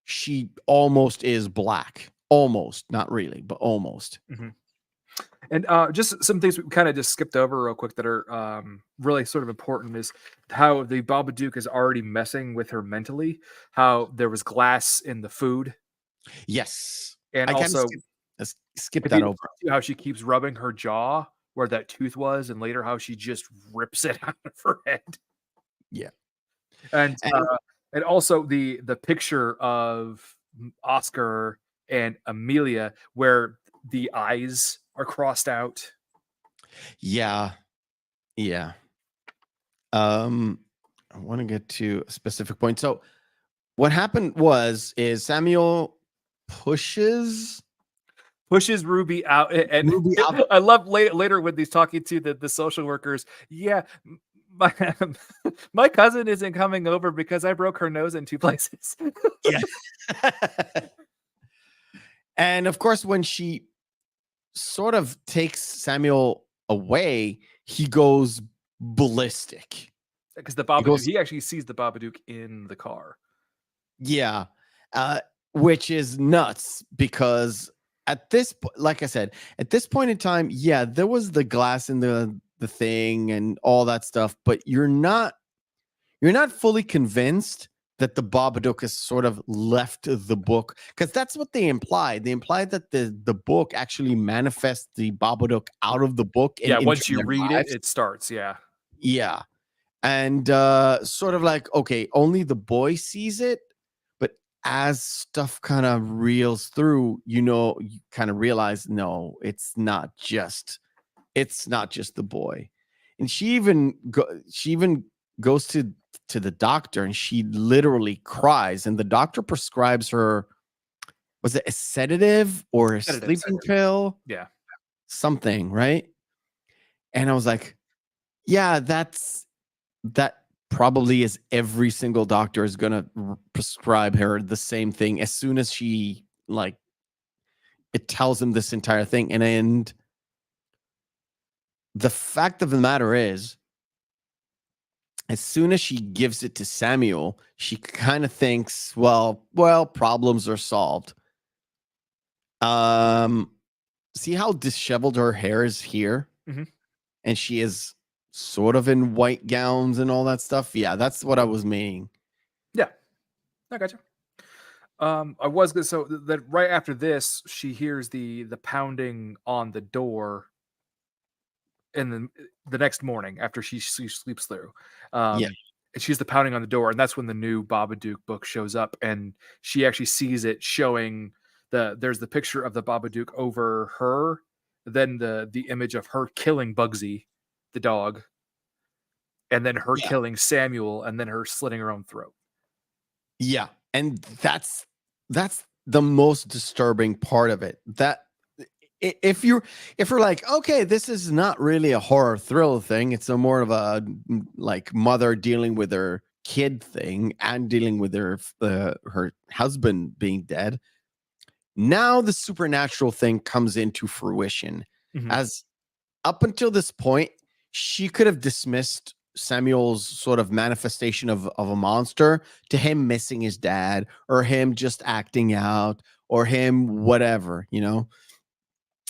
she almost is black. Almost, not really, but almost. Mm-hmm. And just some things we kind of just skipped over real quick that are really sort of important is how the Babadook is already messing with her mentally, how there was glass in the food. Yes. And I also skip that over. How she keeps rubbing her jaw where that tooth was, and later how she just rips it out of her head. Yeah. And also the picture of Oscar and Amelia where the eyes are crossed out. Yeah. I want to get to a specific point. So what happened is Samuel pushes Ruby out, and Ruby out. I love later when he's talking to the social workers. Yeah, my cousin isn't coming over because I broke her nose in 2 places. Yeah. And of course, when she sort of takes Samuel away, he goes ballistic. Because the Babadook, he actually sees the Babadook in the car. Yeah. Which is nuts because at this, like I said, at this point in time, yeah, there was the glass in the thing and all that stuff, but you're not fully convinced that the Babadook has sort of left the book, because that's what they implied. They implied that the book actually manifests the Babadook out of the book. Yeah, once you read it, it starts. Yeah. Yeah. And sort of like, okay, only the boy sees it, but as stuff kind of reels through, you kind of realize, no, it's not just the boy. And she even goes to the doctor and she literally cries, and the doctor prescribes her was it a sedative or a sleeping Sedative. pill? Yeah. Something, right? And I was like, yeah, that probably is every single doctor is going to prescribe her the same thing as soon as she like it tells him this entire thing. And the fact of the matter is, as soon as she gives it to Samuel, she kind of thinks, well, problems are solved. Um, see how disheveled her hair is here? Mm-hmm. And she is sort of in white gowns and all that stuff. Yeah, that's what I was meaning. Yeah, I gotcha. I was gonna so that right after this, she hears the pounding on the door in the next morning after she sleeps through. Yeah. And she's the pounding on the door, and that's when the new Babadook book shows up, and she actually sees it showing there's the picture of the Babadook over her, then the image of her killing Bugsy, the dog, and then her Yeah. killing Samuel, and then her slitting her own throat. Yeah. And that's the most disturbing part of it. That if you're like, okay, this is not really a horror thrill thing, it's a more of a like mother dealing with her kid thing and dealing with her husband being dead. Now the supernatural thing comes into fruition. Mhm. As up until this point, she could have dismissed Samuel's sort of manifestation of a monster to him missing his dad or him just acting out or him whatever,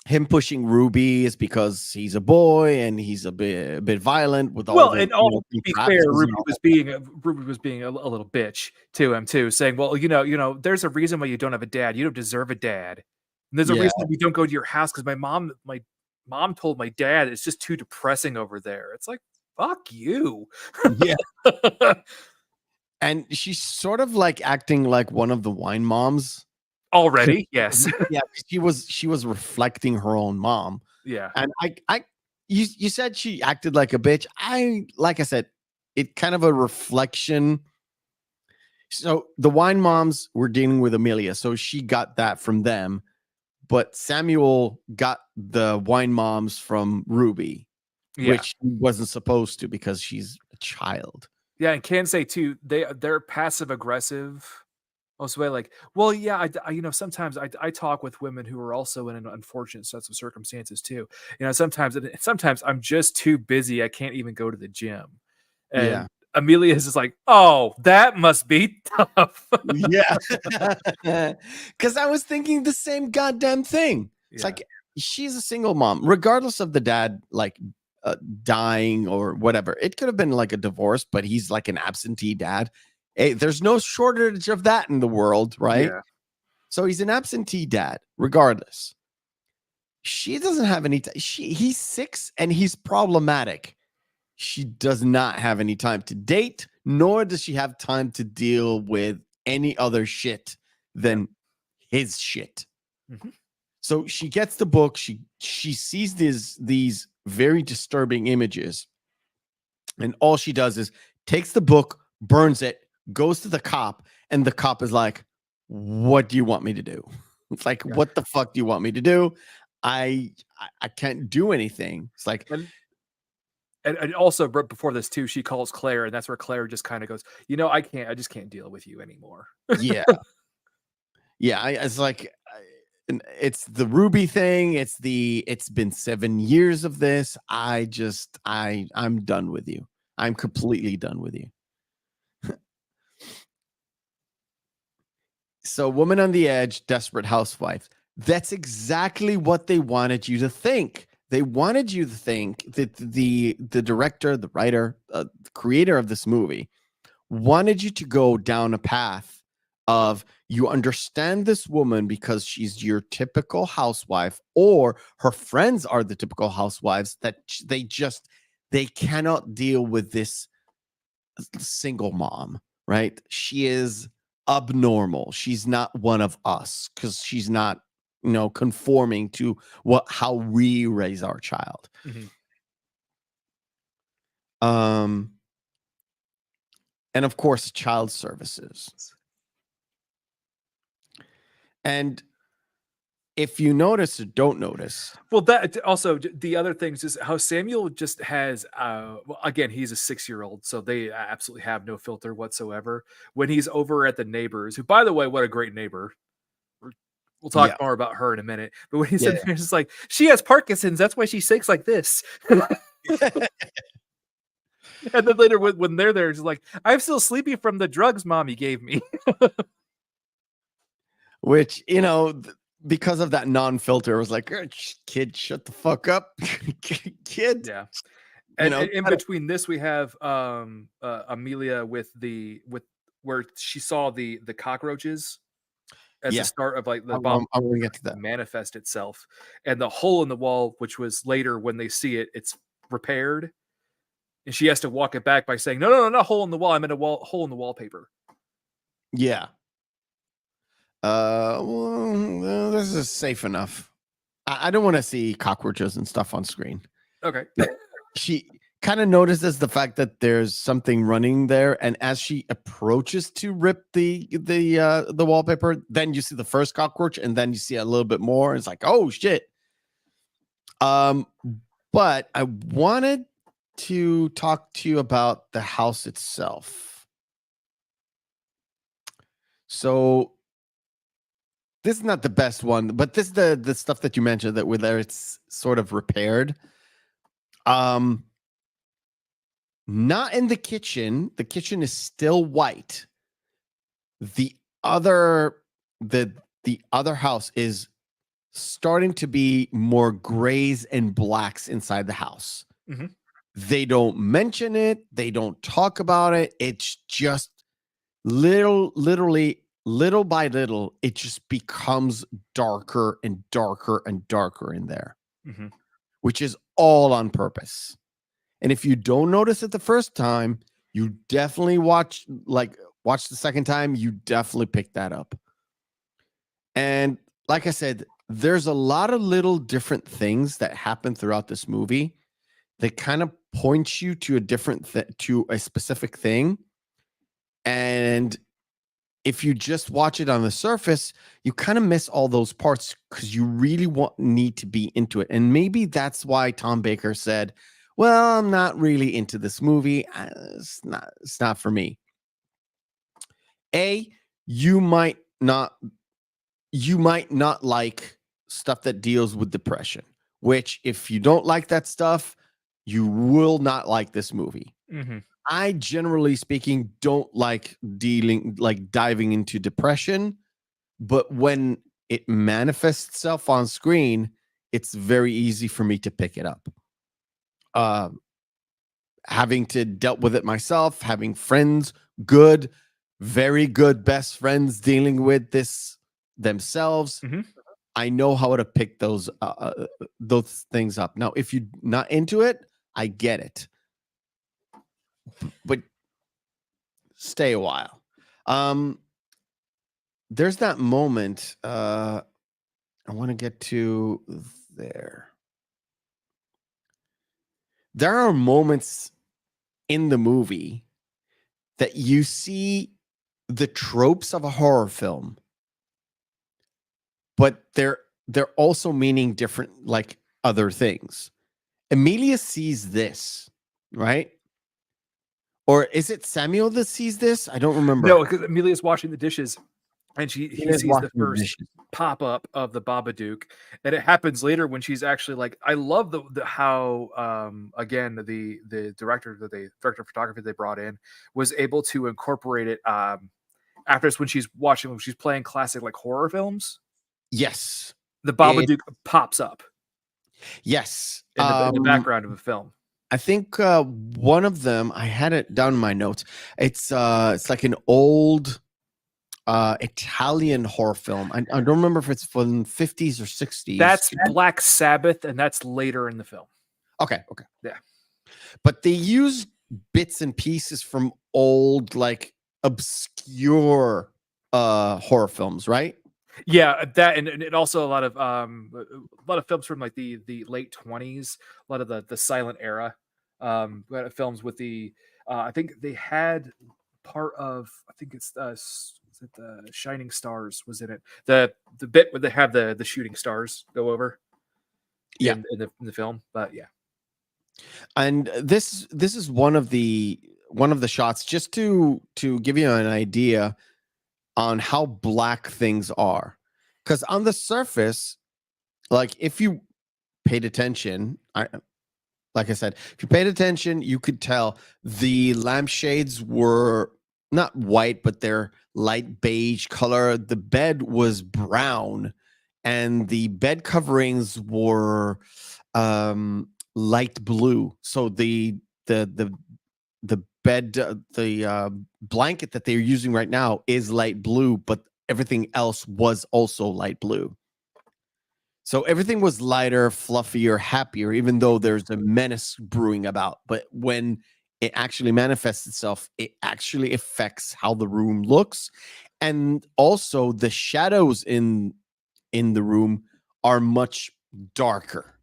him pushing Ruby is because he's a boy and he's a bit violent with all Well, the and all to be fair, practices and all that. Ruby was being a little bitch to him too, saying, "Well, there's a reason why you don't have a dad. You don't deserve a dad. And there's a Yeah, reason why we don't go to your house because my mom told my dad it's just too depressing over there." It's like, fuck you. yeah. And she's sort of like acting like one of the wine moms. Already, yes, Yeah, she was reflecting her own mom. yeah, And you said she acted like a bitch. Like I said, it kind of a reflection. So the wine moms were dealing with Amelia, so she got that from them. But Samuel got the wine moms from Ruby, yeah. which he wasn't supposed to because she's a child. Yeah, and can say too, they're passive aggressive. Also, way like, well, yeah, sometimes I talk with women who are also in an unfortunate sets of circumstances too. Sometimes I'm just too busy. I can't even go to the gym. Yeah. And Amelia is just like, oh, that must be tough. Yeah. Because I was thinking the same goddamn thing. It's Yeah. like she's a single mom, regardless of the dad like dying or whatever. It could have been like a divorce, but he's like an absentee dad. Hey, there's no shortage of that in the world, right? Yeah. So he's an absentee dad, regardless. She doesn't have any. He's 6 and he's problematic. She does not have any time to date, nor does she have time to deal with any other shit than his shit. Mhm. So she gets the book. She sees these very disturbing images, and all she does is takes the book, burns it, goes to the cop, and the cop is like, "What do you want me to do?" It's like, Yeah. "What the fuck do you want me to do? I can't do anything." It's like, And also right before this too, she calls Claire, and that's where Claire just kind of goes, I just can't deal with you anymore. yeah. Yeah, it's like it's the Ruby thing. It's been 7 years of this. I'm done with you. I'm completely done with you. So, woman on the edge, desperate housewife. That's exactly what they wanted you to think. They wanted you to think that the director, the writer, the creator of this movie wanted you to go down a path of you understand this woman because she's your typical housewife, or her friends are the typical housewives that they cannot deal with this single mom, right? She is abnormal. She's not one of us because she's not, conforming to how we raise our child. Mhm. Um, and of course, child services. And if you notice or don't notice, Well, that also the other things is how Samuel just has. Well, again, he's a 6-year-old, so they absolutely have no filter whatsoever. When he's over at the neighbors, who, by the way, what a great neighbor. We'll talk yeah, more about her in a minute. But when he's yeah, in there, it's like she has Parkinson's. That's why she shakes like this. And then later, when they're there, he's like, "I'm still sleepy from the drugs mommy gave me." which because of that non-filter, it was like, kid, shut the fuck up, kid. Yeah. You And know, in between this, we have Amelia with where she saw the cockroaches as the yeah. start of like the I'm, bomb I'm, I'm gonna get to that. manifest itself, and the hole in the wall, which was later when they see it, it's repaired, and she has to walk it back by saying, "No, not hole in the wall. I meant hole in the wallpaper." Yeah. Well, this is safe enough. I don't want to see cockroaches and stuff on screen. Okay. She kind of notices the fact that there's something running there, and as she approaches to rip the wallpaper, then you see the first cockroach, and then you see a little bit more. It's like, oh shit. But I wanted to talk to you about the house itself. So this is not the best one, but this is the stuff that you mentioned that where it's sort of repaired. Not in the kitchen. The kitchen is still white. The other the other house is starting to be more grays and blacks inside the house. Mhm. They don't mention it. They don't talk about it. It's just literally little by little, it just becomes darker and darker and darker in there, Mhm. which is all on purpose. And if you don't notice it the first time, you definitely watch the second time, you definitely pick that up. And like I said, there's a lot of little different things that happen throughout this movie that kind of point you to to a specific thing. And if you just watch it on the surface, you kind of miss all those parts because you really need to be into it. And maybe that's why Tom Baker said, well, I'm not really into this movie. It's not for me. You might not like stuff that deals with depression, which if you don't like that stuff, you will not like this movie. Mhm. I generally speaking don't like diving into depression, but when it manifests itself on screen, it's very easy for me to pick it up. Having to dealt with it myself, having friends, very good best friends dealing with this themselves, Mhm. I know how to pick those things up. Now, if you're not into it, I get it, but stay a while. There's that moment. I want to get to there. There are moments in the movie that you see the tropes of a horror film, but they're also meaning different, like other things. Amelia sees this, right? Or is it Samuel that sees this? I don't remember. No, because Amelia's washing the dishes, and he Is sees the washing the first dishes. pop up of the Babadook, and it happens later when she's actually like, I love the how again the director of photography they brought in was able to incorporate it after it's when she's playing classic like horror films. Yes. The Babadook pops up Yes. in the background of a film. I think one of them, I had it down in my notes. It's like an old Italian horror film. I don't remember if it's from 50s or 60s. That's Black Sabbath, and that's later in the film. Okay. Yeah. But they use bits and pieces from old, like obscure horror films, right? Yeah, that and also a lot of films from like the late 20s, a lot of the silent era films with the I think they had part of, I think it's it the Shining Stars was in it. The bit where they have the shooting stars go over in the film. But yeah. And this is one of the shots, just to give you an idea on how black things are. Because on the surface, like if you paid attention, like I said, if you paid attention, you could tell the lampshades were not white, but they're light beige color. The bed was brown, and the bed coverings were light blue. So the bed, the blanket that they're using right now is light blue, but everything else was also light blue. So everything was lighter, fluffier, happier, even though there's a menace brewing about. But when it actually manifests itself, it actually affects how the room looks. And also the shadows in the room are much darker.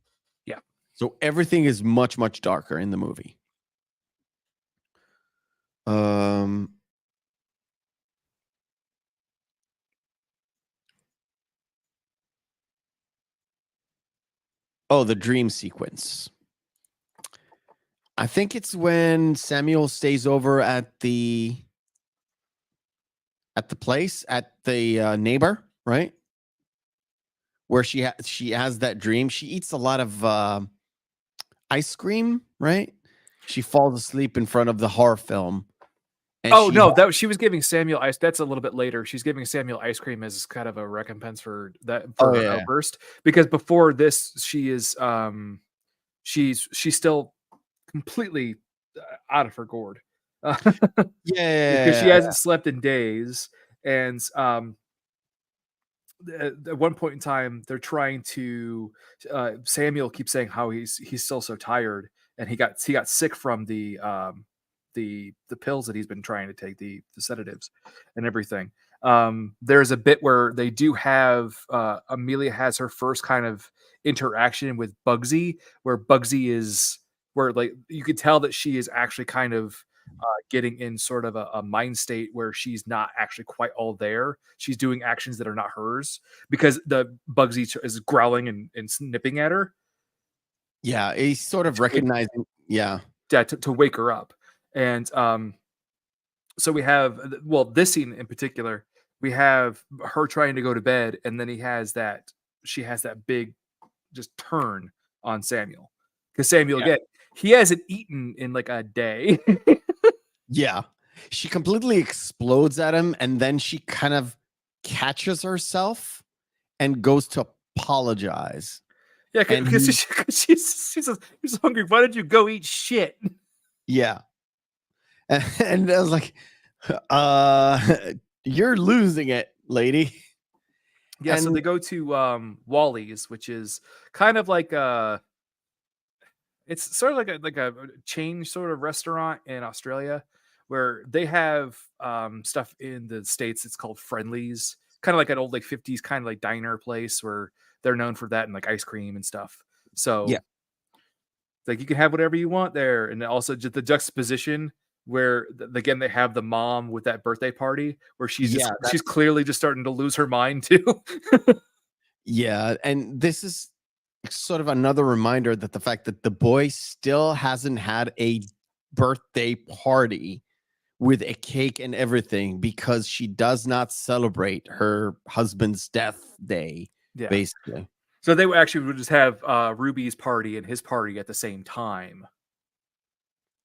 Yeah. So everything is much, much darker in the movie. Oh, the dream sequence. I think it's when Samuel stays over at the place, at the neighbor, right? Where she has that dream. She eats a lot of ice cream, right? She falls asleep in front of the horror film. And she was giving Samuel ice. That's a little bit later. She's giving Samuel ice cream as kind of a recompense for that, for her outburst. Because before this, she is she's still completely out of her gourd. Because she hasn't slept in days, and at one point in time, they're trying to. Samuel keeps saying how he's still so tired, and he got sick from the pills that he's been trying to take, the sedatives and everything. There's a bit where they do have Amelia has her first kind of interaction with Bugsy, where Bugsy is where like you could tell that she is actually kind of getting in sort of a mind state where she's not actually quite all there. She's doing actions that are not hers because the Bugsy is growling and snipping at her. Yeah, he's sort of recognizing. To wake her up. And so we have, well, this scene in particular, we have her trying to go to bed, and then she has that big just turn on Samuel. Because Samuel, again, he hasn't eaten in like a day. Yeah. She completely explodes at him, and then she kind of catches herself and goes to apologize. Yeah, because she says, "You're so hungry. Why don't you go eat shit?" Yeah. And I was like, you're losing it, lady. Yeah, so they go to Wally's, which is kind of like it's sort of like a chain sort of restaurant in Australia, where they have stuff in the States. It's called Friendly's, kind of like an old like 50s kind of like diner place where they're known for that and like ice cream and stuff. So yeah, like you can have whatever you want there. And also just the juxtaposition where again they have the mom with that birthday party where she's clearly just starting to lose her mind too. Yeah, and this is sort of another reminder that the fact that the boy still hasn't had a birthday party with a cake and everything because she does not celebrate her husband's death day, basically. So they actually would just have Ruby's party and his party at the same time.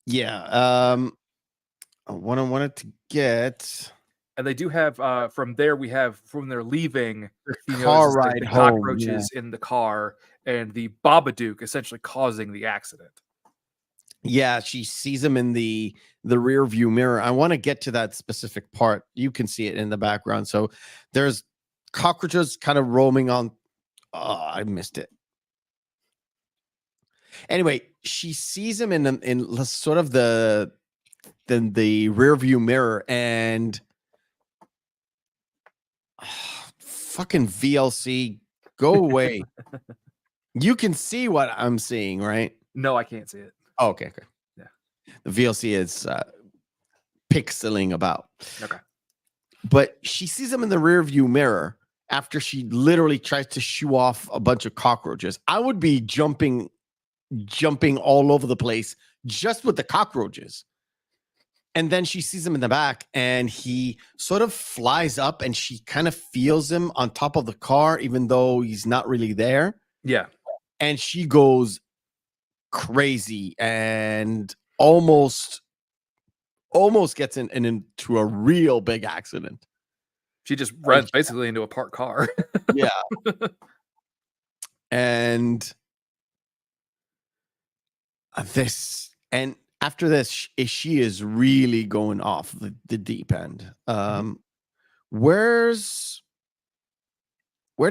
Yeah. What I wanted to get, and they do have from there we have from their leaving the car ride the home, cockroaches in the car and the Babadook essentially causing the accident. Yeah, she sees him in the rear view mirror. I want to get to that specific part. You can see it in the background. So there's cockroaches kind of roaming on. Oh, I missed it. Anyway, she sees him in sort of the rear view mirror, and fucking VLC, go away. You can see what I'm seeing, right? No, I can't see it. Oh, okay. Yeah. The VLC is pixeling about. Okay. but she sees him in the rear view mirror after she literally tries to shoo off a bunch of cockroaches. I would be jumping all over the place just with the cockroaches. And then she sees him in the back and he sort of flies up and she kind of feels him on top of the car, even though he's not really there. Yeah. And she goes crazy and almost gets into a real big accident. She just runs basically into a parked car. Yeah. And after this, she is really going off the deep end. Where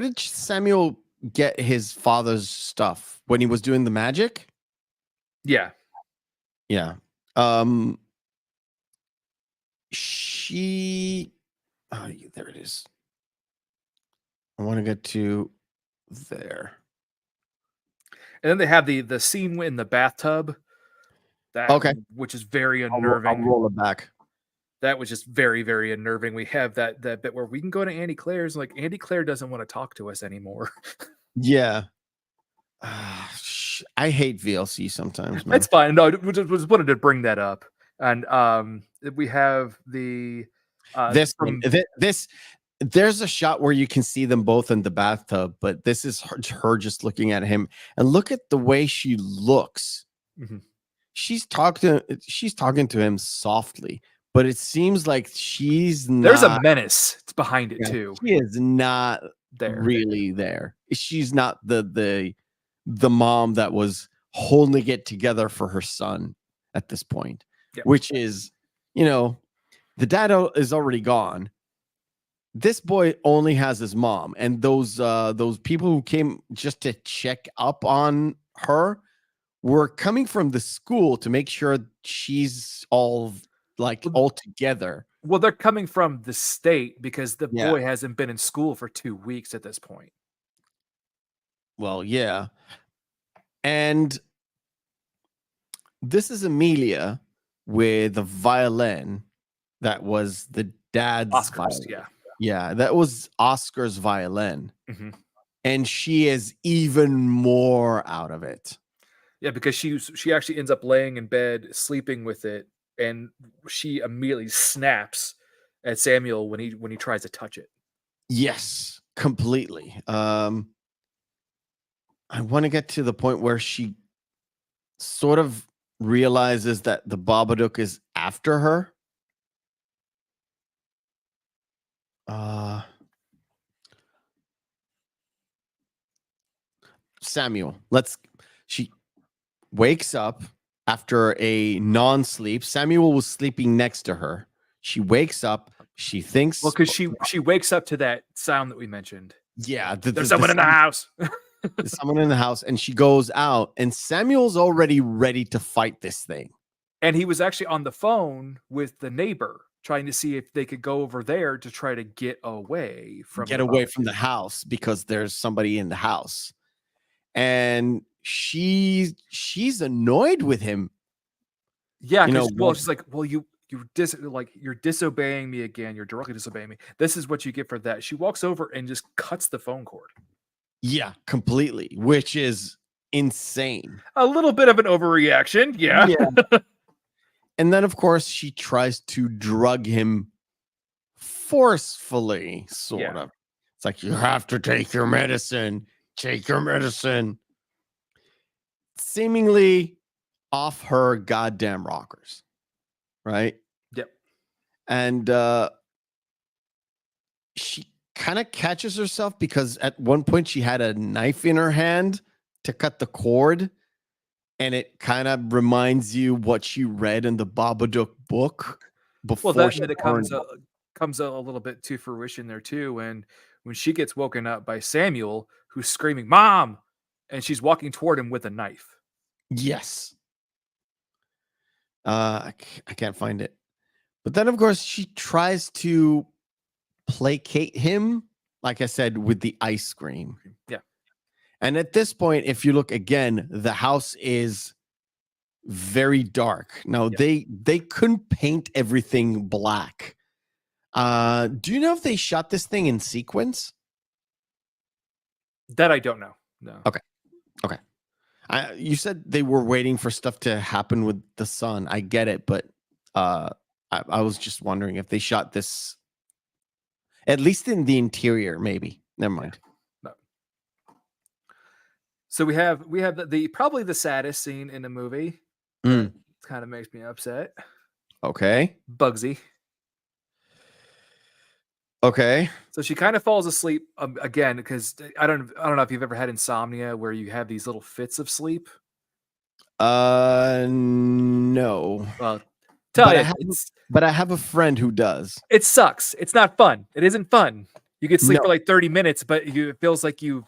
did Samuel get his father's stuff when he was doing the magic? Yeah. Yeah. There it is. I want to get to there. And then they have the scene in the bathtub. Which is very unnerving. I'll roll it back. That was just very, very unnerving. We have that bit where we can go to Andy Claire's, like Andy Claire doesn't want to talk to us anymore. Yeah. I hate VLC sometimes, man. That's fine. No, I just wanted to bring that up. And we have the there's a shot where you can see them both in the bathtub, but this is her just looking at him. And look at the way she looks. Mm-hmm. She's talking to him softly, but it seems like there's a menace behind it too. She is not really there. She's not the mom that was holding it together for her son at this point, which is, the dad is already gone. This boy only has his mom, and those people who came just to check up on her were coming from the school to make sure she's all together. Well, they're coming from the state because the boy hasn't been in school for 2 weeks at this point. Well, yeah. And this is Amelia with a violin that was the dad's Oscar's, violin. Yeah, that was Oscar's violin. Mm-hmm. And she is even more out of it. Yeah, because she actually ends up laying in bed, sleeping with it, and she immediately snaps at Samuel when he tries to touch it. Yes, completely. I want to get to the point where she sort of realizes that the Babadook is after her. Samuel, she wakes up after a non-sleep. Samuel was sleeping next to her. She wakes up. She thinks, well, because she wakes up to that sound that we mentioned. Yeah, there's someone in the house. There's someone in the house, and she goes out, and Samuel's already ready to fight this thing. And he was actually on the phone with the neighbor, trying to see if they could go over there to try to get away from the house because there's somebody in the house. And she's annoyed with him. Yeah, she's like, well, you're disobeying me again. You're directly disobeying me. This is what you get for that. She walks over and just cuts the phone cord. Yeah, completely, which is insane. A little bit of an overreaction. Yeah. And then, of course, she tries to drug him forcefully, sort of. It's like, you have to take your medicine. Take your medicine. Seemingly off her goddamn rockers. Right? Yep. And she kind of catches herself because at one point she had a knife in her hand to cut the cord. And it kind of reminds you what she read in the Babadook book before. Well, it comes a little bit to fruition there too. And when she gets woken up by Samuel, who's screaming, "Mom!" and she's walking toward him with a knife. Yes. I can't find it. But then, of course, she tries to placate him, like I said, with the ice cream. Yeah. And at this point, if you look again, the house is very dark. Now, they couldn't paint everything black. Do you know if they shot this thing in sequence? That I don't know. No. Okay. You said they were waiting for stuff to happen with the sun. I get it, but I was just wondering if they shot this at least in the interior. Maybe. Never mind. No. So we have the probably the saddest scene in the movie. Mm. Kind of makes me upset. Okay. Bugsy. Okay. So she kind of falls asleep again because I don't know if you've ever had insomnia where you have these little fits of sleep. No. Well, But I have a friend who does. It sucks. It's not fun. It isn't fun. You could sleep No. for like 30 minutes, but it feels like you've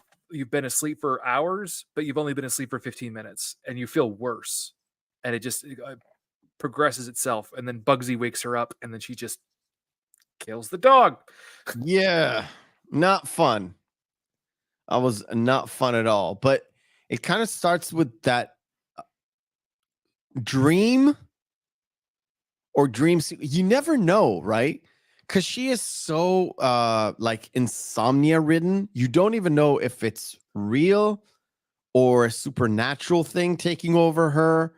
been asleep for hours, but you've only been asleep for 15 minutes, and you feel worse. And it just progresses itself, and then Bugsy wakes her up, and then she just kills the dog. Yeah, not fun. I was not fun at all. But it kind of starts with that dream or dreams. You never know, right? Because she is so like insomnia ridden. You don't even know if it's real or a supernatural thing taking over her,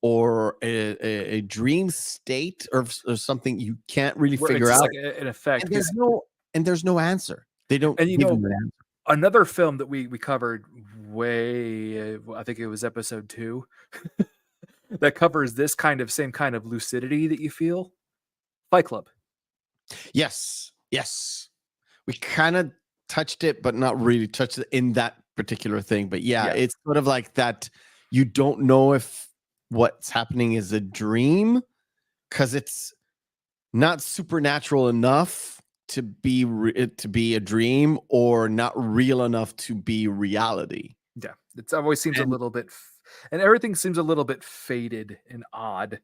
or a dream state, or something you can't really Where figure it's out. like an effect. And there's no answer. They don't And you give know, you an answer. another film that we covered way, I think it was episode 2, that covers this same kind of lucidity that you feel. Fight Club. Yes. We kind of touched it, but not really touched it in that particular thing. But yeah, it's sort of like that. You don't know if what's happening is a dream because it's not supernatural enough to be a dream, or not real enough to be reality. Yeah, it always seems a little bit, and everything seems a little bit faded and odd.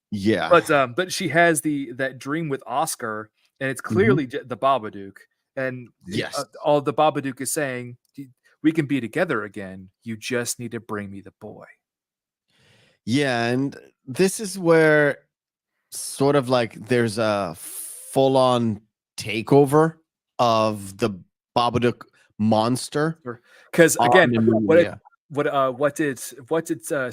Yeah, but she has that dream with Oscar, and it's clearly the Babadook, and yes, all the Babadook is saying, "We can be together again. You just need to bring me the boy." yeah, and this is where sort of like there's a full-on takeover of the Babadook monster. Because again, yeah. what did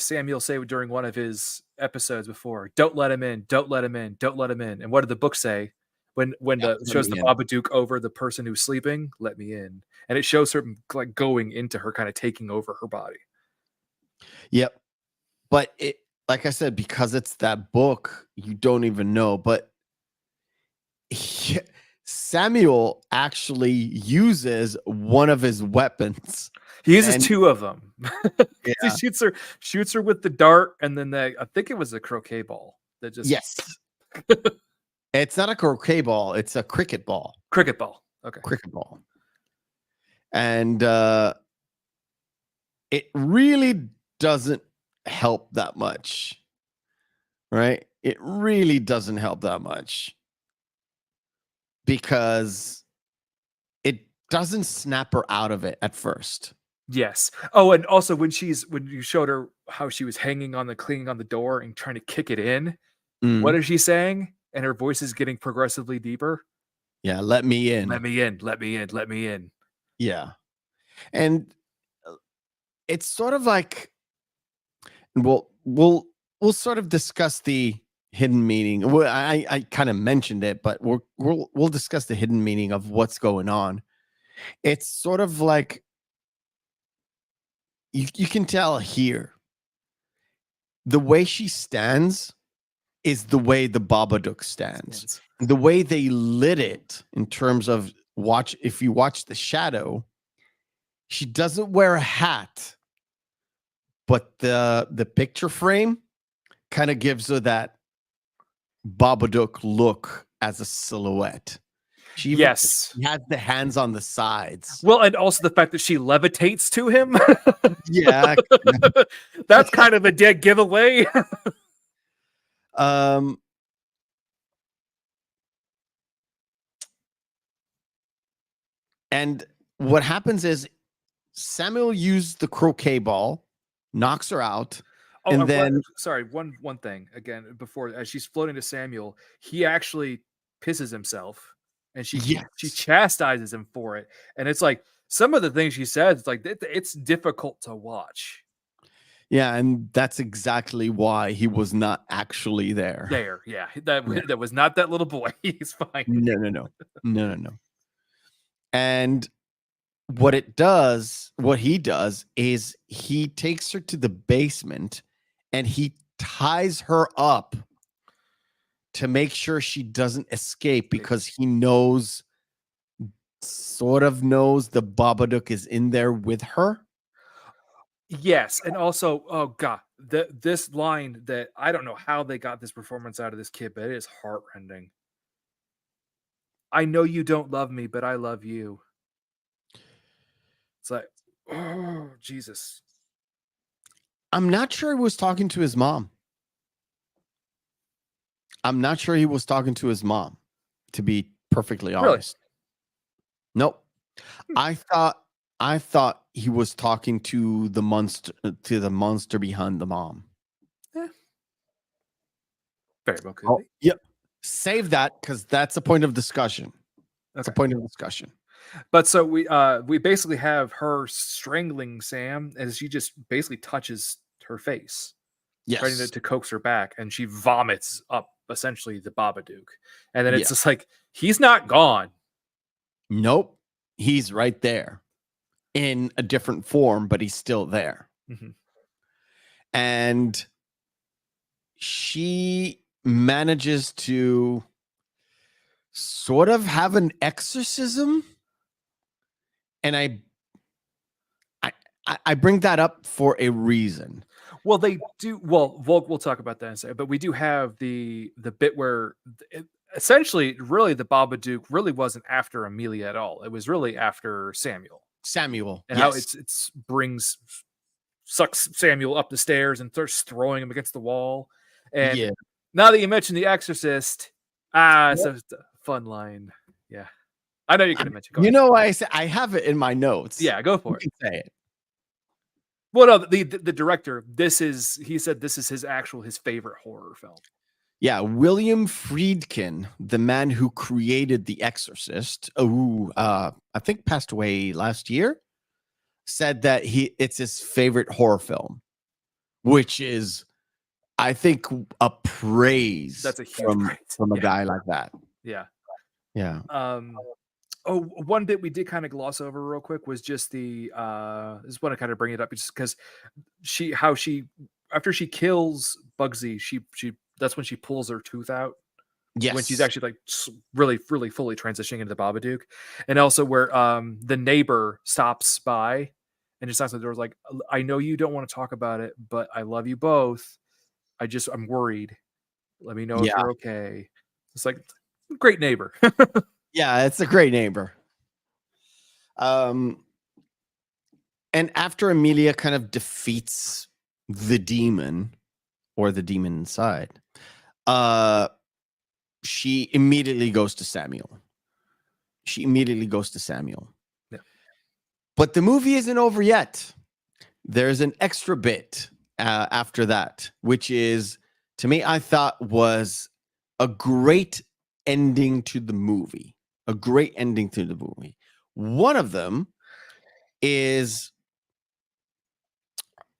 Samuel say during one of his episodes before? Don't let him in. Don't let him in. Don't let him in. And what did the book say when shows the Babadook over the person who's sleeping? Let me in. And it shows her like going into her, kind of taking over her body. Yep. But it, like I said, because it's that book, you don't even know. But Samuel actually uses one of his weapons. He uses 2 of them. Yeah. He shoots her with the dart, and then I think it was a croquet ball that just. Yes. It's not a croquet ball, it's a cricket ball. Cricket ball. Okay. Cricket ball. And it really doesn't help that much. Right? It really doesn't help that much. Because it doesn't snap her out of it at first. Yes. Oh, and also when you showed her how she was clinging on the door and trying to kick it in, what is she saying? And her voice is getting progressively deeper. Yeah, let me in. Let me in. Let me in. Let me in. Yeah. And it's sort of like, we'll sort of discuss the hidden meaning. Well, I kind of mentioned it, but we'll discuss the hidden meaning of what's going on. It's sort of like you can tell here the way she stands is the way the Babadook stands. The way they lit it in terms of if you watch the shadow, she doesn't wear a hat, but the picture frame kind of gives her that Babadook look as a silhouette. She has the hands on the sides. Well, and also the fact that she levitates to him. Yeah. That's kind of a dead giveaway. And what happens is Samuel used the croquet ball, knocks her out. Oh, and then sorry, one thing again before, as she's floating to Samuel, he actually pisses himself and she Yes. chastises him for it. And it's like some of the things she says, it's like it's difficult to watch. Yeah, and that's exactly why he was not actually there. Yeah, that was not that little boy. He's fine. No. And what he does is he takes her to the basement and he ties her up to make sure she doesn't escape, because he sort of knows the Babadook is in there with her. Yes, and also, oh god, this line that I don't know how they got this performance out of this kid, but it is heartrending. I know you don't love me, but I love you. It's like, oh Jesus. I'm not sure he was talking to his mom. To be perfectly honest. Really? Nope. I thought he was talking to the monster behind the mom. Very well could be. Yep. Save that, because that's a point of discussion. That's a point of discussion. But so we basically have her strangling Sam as she just basically touches her face. Yes. Trying to coax her back, and she vomits up essentially the Babadook. And then it's just like, he's not gone. Nope. He's right there in a different form, but he's still there. Mm-hmm. And she manages to sort of have an exorcism. And I bring that up for a reason. Well, they do. Well, we'll talk about that in a second. But we do have the bit where essentially, really, the Babadook really wasn't after Amelia at all. It was really after Samuel. And how it's sucks Samuel up the stairs and starts throwing him against the wall. And now that you mentioned The Exorcist, it's a fun line. Yeah, I know you're going to mention. You know, I have it in my notes. Yeah, go for it. You can say it. Well, no, the director, he said this is his favorite horror film. Yeah, William Friedkin, the man who created The Exorcist, I think passed away last year, said that it's his favorite horror film, which is, I think, a praise. That's a huge praise from a guy like that. Yeah. Oh, one bit we did kind of gloss over real quick was just I just want to kind of bring it up just because after she kills Bugsy, that's when she pulls her tooth out. Yes. When she's actually like really, really fully transitioning into the Babadook. And also where the neighbor stops by and just knocks on the door, like, I know you don't want to talk about it, but I love you both. I'm worried. Let me know if you're okay. It's like, great neighbor. Yeah, it's a great neighbor. And after Amelia kind of defeats the demon, or the demon inside, she immediately goes to Samuel. Yeah. But the movie isn't over yet. There's an extra bit after that, which is, to me, I thought was a great ending to the movie. One of them is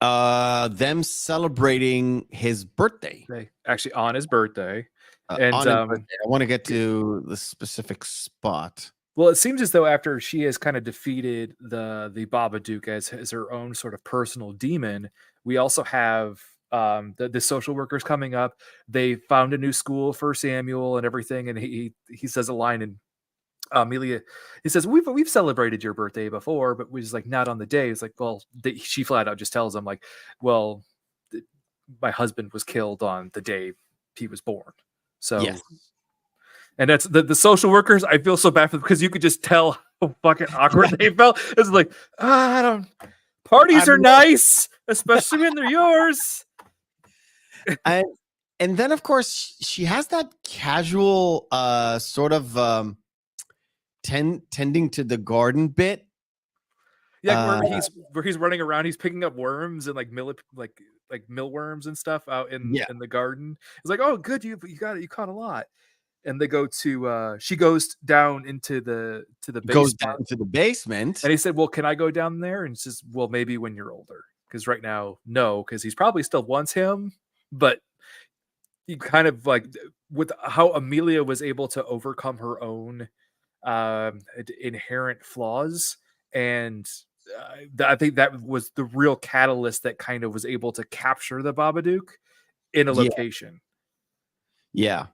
them celebrating his birthday. Actually, on his birthday. And I want to get to the specific spot. Well, it seems as though after she has kind of defeated the Babadook as her own sort of personal demon, we also have the social workers coming up. They found a new school for Samuel and everything, and he says a line, and Amelia, he says, we've celebrated your birthday before, but we just like not on the day. It's like, well, she flat out just tells him like, well, my husband was killed on the day he was born. So, yes. And that's the social workers. I feel so bad for them because you could just tell how fucking awkward they felt. It's like, parties are nice, especially when they're yours. And then, of course, she has that casual sort of tending to the garden bit. Yeah, where he's running around, he's picking up worms and like mealworms and stuff out in the garden. It's like, oh, good, you got it, you caught a lot. and they go to she goes down into the Goes basement. down to the basement. And he said, well, can I go down there? And she says, well, maybe when you're older, because right now, no, because he's probably still wants him, but he kind of like with how Amelia was able to overcome her own inherent flaws, and I think that was the real catalyst that kind of was able to capture the Babadook in a Yeah. location. Yeah.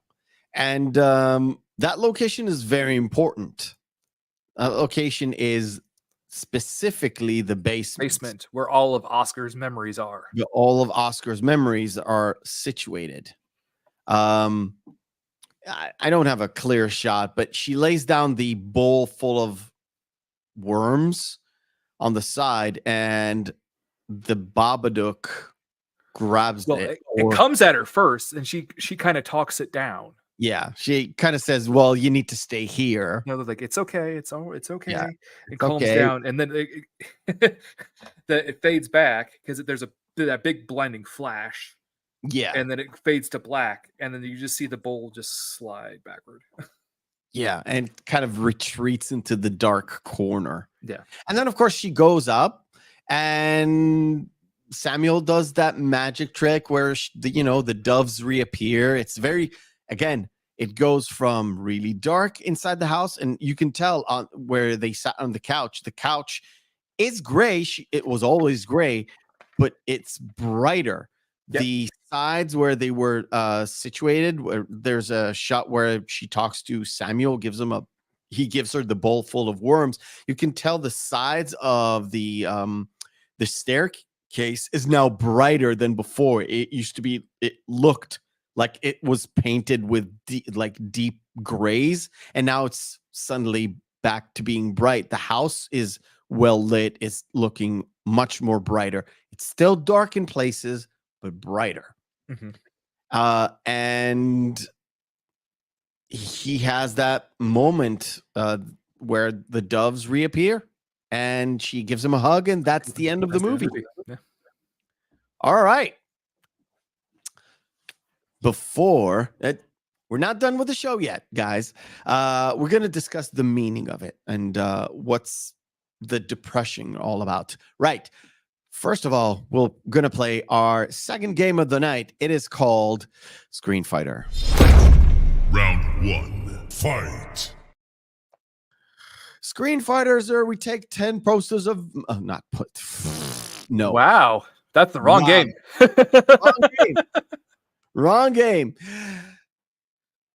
And that location is very important. Location is specifically the basement Where all of Oscar's memories are. all of Oscar's memories are situated. I don't have a clear shot, but she lays down the bowl full of worms on the side, and the Babadook grabs it. It comes at her first, and she kind of talks it down. Yeah, she kind of says, "Well, you need to stay here." No, they're like, "It's okay, it's okay." Yeah, it calms down, and then it fades back because there's that big blinding flash. Yeah, and then it fades to black, and then you just see the bowl just slide backward. Yeah, and kind of retreats into the dark corner. Yeah, and then of course she goes up, and Samuel does that magic trick where the doves reappear. It's very, again, it goes from really dark inside the house, and you can tell on where they sat on the couch. The couch is gray. It was always gray, but it's brighter. Yep. The sides where they were situated, where there's a shot where she talks to Samuel, he gives her the bowl full of worms. You can tell the sides of the staircase is now brighter than before. It used to be, it looked like it was painted with deep grays, and now it's suddenly back to being bright. The house is well lit. It's looking much more brighter. It's still dark in places, but brighter. Mm-hmm. And he has that moment where the doves reappear, and she gives him a hug, and that's the end of the movie. Yeah. All right. Before that, we're not done with the show yet, guys. We're going to discuss the meaning of it and what's the depression all about. Right. First of all, we're going to play our second game of the night. It is called Screen Fighter. Round 1, fight. Screen Fighters are we take 10 posters of no. Wow, that's the wrong game. Wrong game. Wrong game.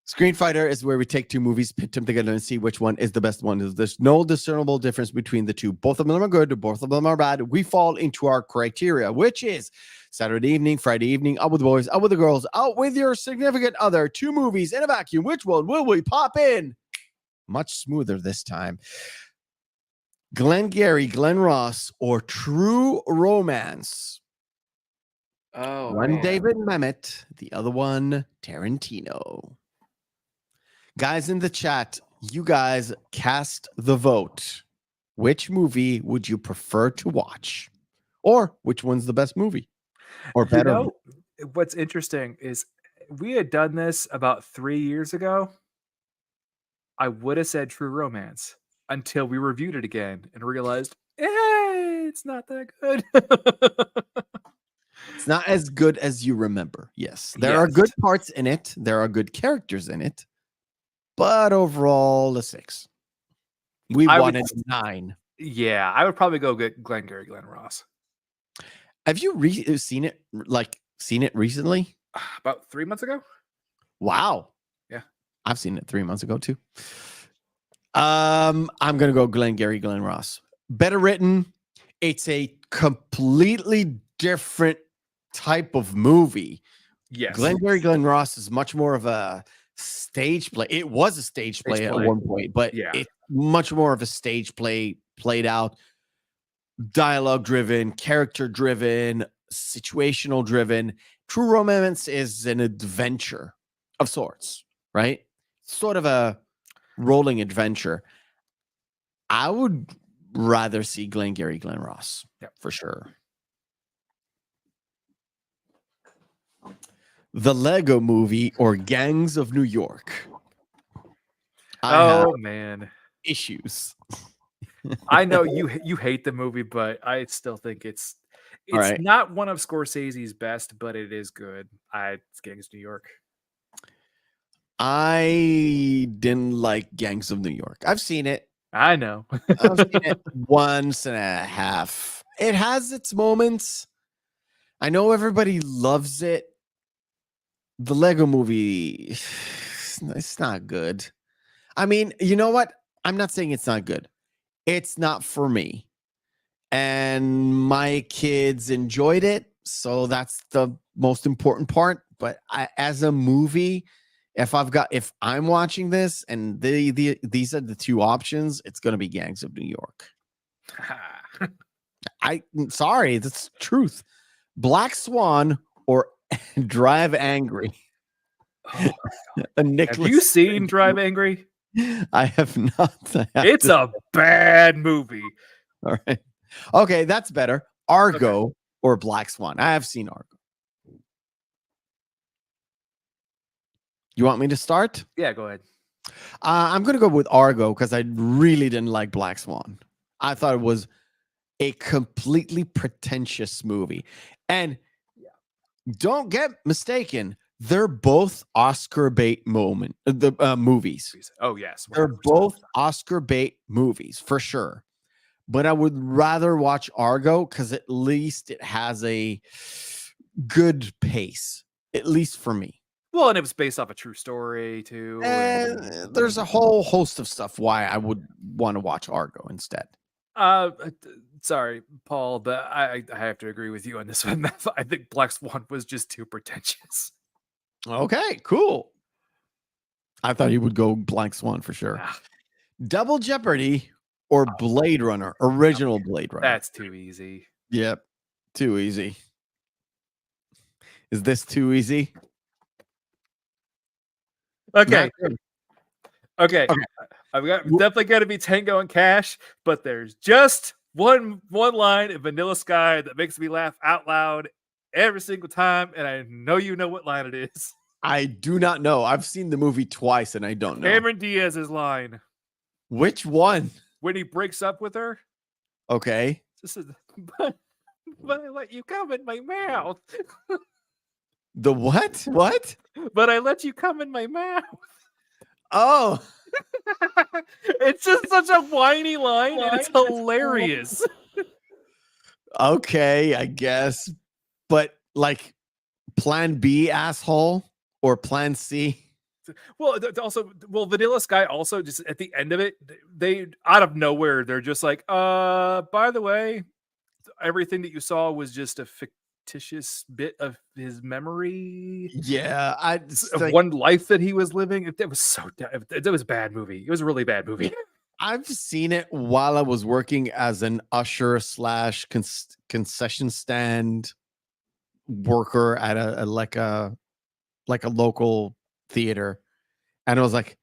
Screen Fighter is where we take two movies, pit them together, and see which one is the best one. There's no discernible difference between the two. Both of them are good. Both of them are bad. We fall into our criteria, which is Saturday evening, Friday evening, out with the boys, out with the girls, out with your significant other. Two movies in a vacuum. Which one will we pop in? Much smoother this time. Glengarry Glen Ross, or True Romance. Oh, one man. David Mamet, the other one Tarantino. Guys in the chat, you guys cast the vote. Which movie would you prefer to watch? Or which one's the best movie? Or better? What's interesting is we had done this about 3 years ago. I would have said True Romance until we reviewed it again and realized, it's not that good. It's not as good as you remember. Yes. There are good parts in it. There are good characters in it. But overall, a 6. We wanted 9. Yeah, I would probably go get Glengarry Glen Ross. Have you seen it recently? About 3 months ago. Wow. Yeah, I've seen it 3 months ago too. I'm gonna go Glengarry Glen Ross. Better written. It's a completely different type of movie. Yes, Glengarry Glen Ross is much more of a stage play. It was a stage play at one point, but it's much more of a stage play, played out, dialogue driven, character driven, situational driven. True Romance is an adventure of sorts, right? Sort of a rolling adventure. I would rather see Glengarry Glen Ross, for sure. The Lego Movie or Gangs of New York. I have man. issues. I know you hate the movie, but I still think it's All right. not one of Scorsese's best, but it is good. It's Gangs of New York. I didn't like Gangs of New York. I've seen it. I know. I've seen it once and a half. It has its moments. I know everybody loves it. The Lego movie, it's not good. I mean, you know what? I'm not saying it's not good. It's not for me. And my kids enjoyed it. So that's the most important part. But as a movie, if I'm watching this and these are the two options, it's going to be Gangs of New York. I'm sorry, that's the truth. Black Swan or Drive Angry. Oh, have you seen Drive Angry? I have not. It's a bad movie. All right. Okay, that's better. Argo or Black Swan. I have seen Argo. You want me to start? Yeah, go ahead. I'm going to go with Argo because I really didn't like Black Swan. I thought it was a completely pretentious movie. And don't get mistaken, they're both Oscar bait movies. Oh, yes. 100%. They're both Oscar bait movies for sure. But I would rather watch Argo because at least it has a good pace, at least for me. Well, and it was based off a true story too. And there's a whole host of stuff why I would want to watch Argo instead. Sorry, Paul, but I have to agree with you on this one. I think Black Swan was just too pretentious. Okay, cool. I thought he would go Black Swan for sure. Double Jeopardy or Blade Runner, original Blade Runner. That's too easy. Yep, too easy. Is this too easy? Okay. I've got definitely got to be Tango and Cash, but there's just one line in Vanilla Sky that makes me laugh out loud every single time, and I know you know what line it is. I do not know. I've seen the movie twice, and I don't know. Cameron Diaz's line. Which one? When he breaks up with her. Okay. This is, but I let you come in my mouth. The what? What? But I let you come in my mouth. Oh. It's just such a whiny line, and it's hilarious. Okay, I guess. But like Plan B asshole or Plan C? Well, also, Vanilla Sky also just at the end of it, they out of nowhere, they're just like, by the way, everything that you saw was just a fictitious bit of his memory. Yeah, of one life that he was living. It was a bad movie. It was a really bad movie. I've seen it while I was working as an usher / concession stand worker at a local theater, and I was like,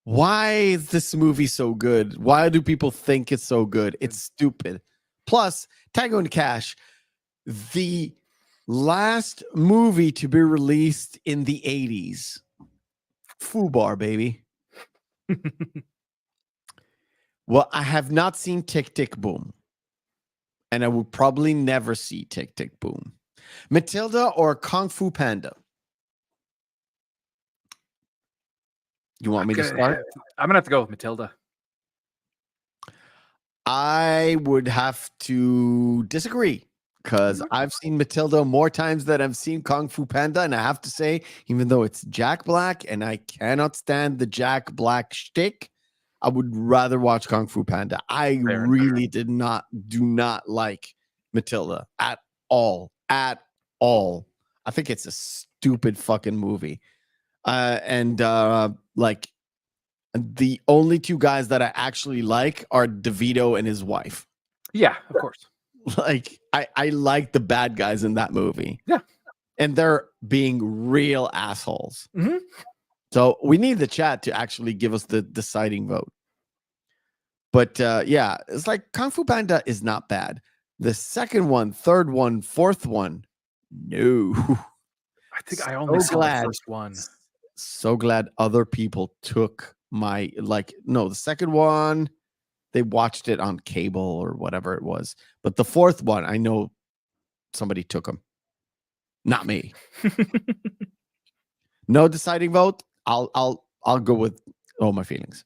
why is this movie so good? Why do people think it's so good? It's stupid. Plus, Tango and Cash, the last movie to be released in the 80s. Fubar, baby. Well, I have not seen Tick Tick Boom, and I will probably never see Tick Tick Boom. Matilda or Kung Fu Panda? You want me to start? I'm gonna have to go with Matilda. I would have to disagree because I've seen Matilda more times than I've seen Kung Fu Panda, and I have to say, even though it's Jack Black and I cannot stand the Jack Black shtick, I would rather watch Kung Fu Panda. I really do not like Matilda at all. At all. I think it's a stupid fucking movie. Like the only two guys that I actually like are DeVito and his wife. Yeah, of course. Like I like the bad guys in that movie. Yeah. And they're being real assholes. Mm-hmm. So we need the chat to actually give us the deciding vote. But yeah, it's like Kung Fu Panda is not bad. The second one, third one, fourth one, no. I think I only saw the first one. So glad other people took the second one, they watched it on cable or whatever it was. But the fourth one, I know somebody took them. Not me. No deciding vote. I'll go with all my feelings.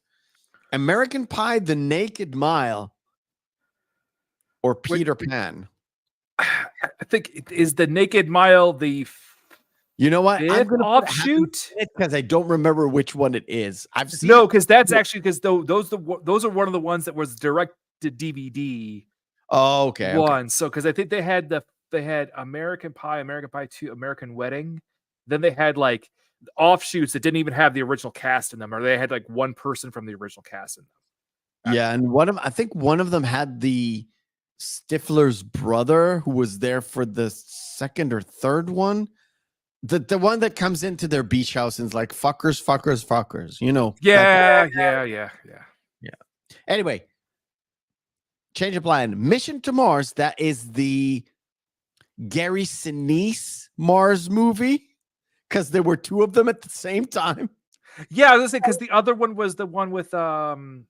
American Pie, The Naked Mile, or Peter Pan. I think is The Naked Mile the You know what? fifth offshoot? Because I don't remember which one it is. I've seen because that's actually because those are one of the ones that was direct to DVD. Oh, okay. One. So because I think they had American Pie, American Pie 2, American Wedding. Then they had like offshoots that didn't even have the original cast in them, or they had like one person from the original cast in them. Yeah, and I think one of them had the Stifler's brother who was there for the second or third one. The one that comes into their beach house and is like fuckers, you know. Yeah. Anyway, change of plan. Mission to Mars, that is the Gary Sinise Mars movie, because there were two of them at the same time. Yeah, I was gonna say because the other one was the one with Lawrence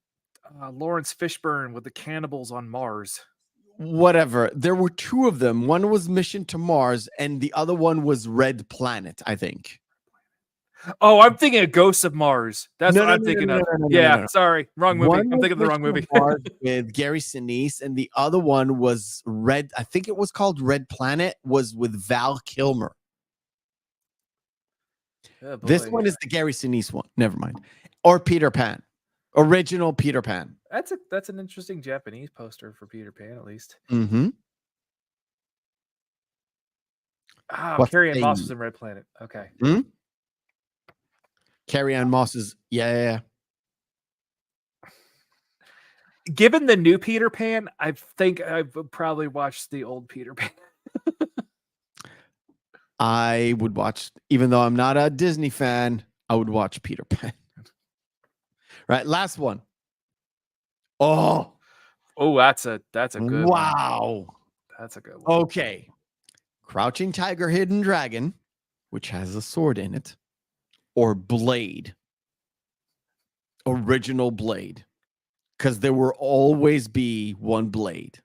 Fishburne with the cannibals on Mars. Whatever. There were two of them. One was Mission to Mars, and the other one was Red Planet, I think. Oh, I'm thinking of Ghosts of Mars. That's what I'm thinking of. Yeah, sorry. Wrong movie. I'm thinking of the wrong movie. With Gary Sinise, and the other one was I think it was called Red Planet, was with Val Kilmer. Oh, this one is the Gary Sinise one. Never mind. Or Peter Pan. Original Peter Pan. That's an interesting Japanese poster for Peter Pan, at least. Mm-hmm. Carrie-Anne Moss was in Red Planet. Okay. Hmm? Carrie-Anne Moss is yeah. Given the new Peter Pan, I think I've probably watched the old Peter Pan. I would watch, even though I'm not a Disney fan, I would watch Peter Pan. Right, last one. Oh, that's a good wow. one. That's a good one. Okay. Crouching Tiger, Hidden Dragon, which has a sword in it, or Blade. Original Blade. Because there will always be one Blade.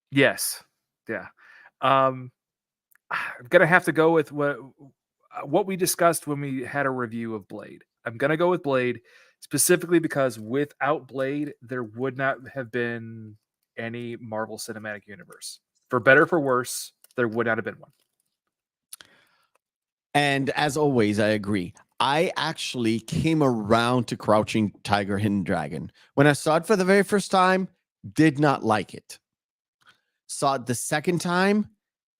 Yes. Yeah. I'm gonna have to go with what we discussed when we had a review of Blade. I'm gonna go with Blade specifically because without Blade, there would not have been any Marvel Cinematic Universe. For better or for worse, there would not have been one. And as always, I agree. I actually came around to Crouching Tiger, Hidden Dragon. When I saw it for the very first time, did not like it. Saw it the second time,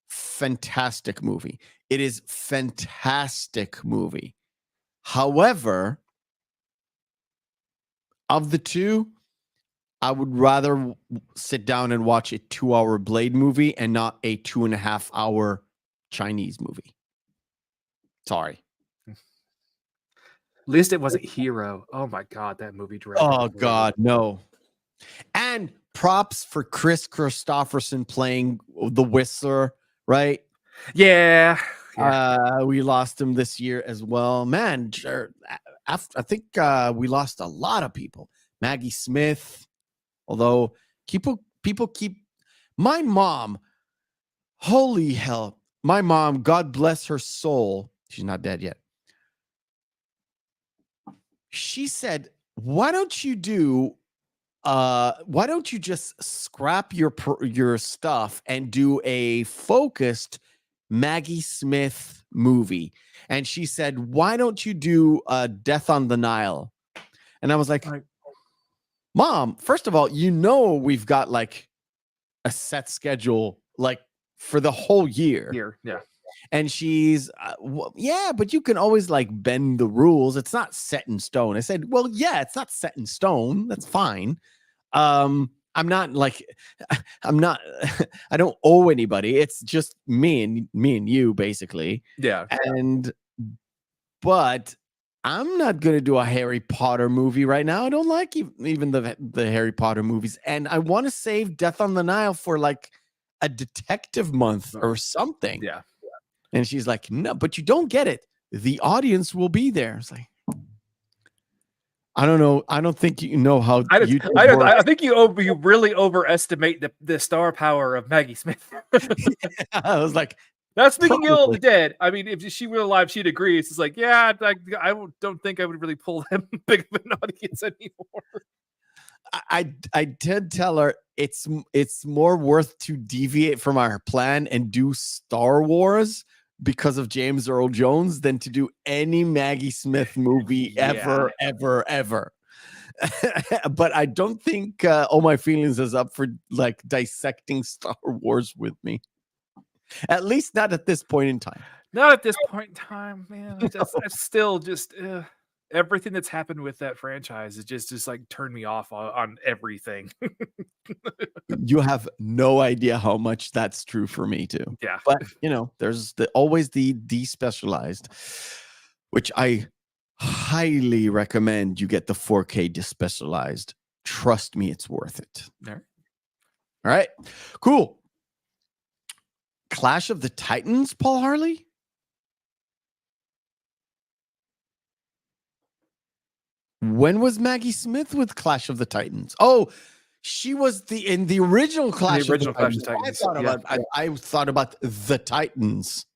fantastic movie. It is fantastic movie. However, of the two, I would rather sit down and watch a 2-hour Blade movie and not a 2.5-hour Chinese movie. Sorry. At least it wasn't Hero. Oh my God, that movie dragged. Oh God, no. And props for Chris Christopherson playing the Whistler, right? Yeah. We lost him this year as well. Man, I think we lost a lot of people. Maggie Smith, although people keep my mom. Holy hell, my mom, God bless her soul. She's not dead yet. She said, why don't you just scrap your stuff and do a focused Maggie Smith movie? And she said, why don't you do Death on the Nile? And I was like, Mom, first of all, we've got like a set schedule like for the whole year. Yeah. And she's, yeah, but you can always like bend the rules. It's not set in stone. I said, well, yeah, it's not set in stone. That's fine. I don't owe anybody. It's just me and you basically. Yeah. But I'm not going to do a Harry Potter movie right now. I don't like even the Harry Potter movies. And I want to save Death on the Nile for like a detective month or something. Yeah. And she's like, no, but you don't get it. The audience will be there. It's like, I don't know. I don't think you know how YouTube I works. think you really overestimate the star power of Maggie Smith. I was like, Not speaking ill of Probably. the dead. I mean, if she were alive, she'd agree. It's just like, yeah, I don't think I would really pull that big of an audience anymore. I did tell her it's more worth to deviate from our plan and do Star Wars because of James Earl Jones than to do any Maggie Smith movie ever. But I don't think All My Feelings is up for like dissecting Star Wars with me. At least not at this point in time. Not at this point in time, man. I still just everything that's happened with that franchise is just like turned me off on everything. You have no idea how much that's true for me too. Yeah. But you know, there's always the despecialized, which I highly recommend you get the 4K despecialized. Trust me, it's worth it. All right. All right, cool. Clash of the Titans, Paul Harley. When was Maggie Smith with Clash of the Titans? Oh, she was in the original Clash of the Titans. I thought about the Titans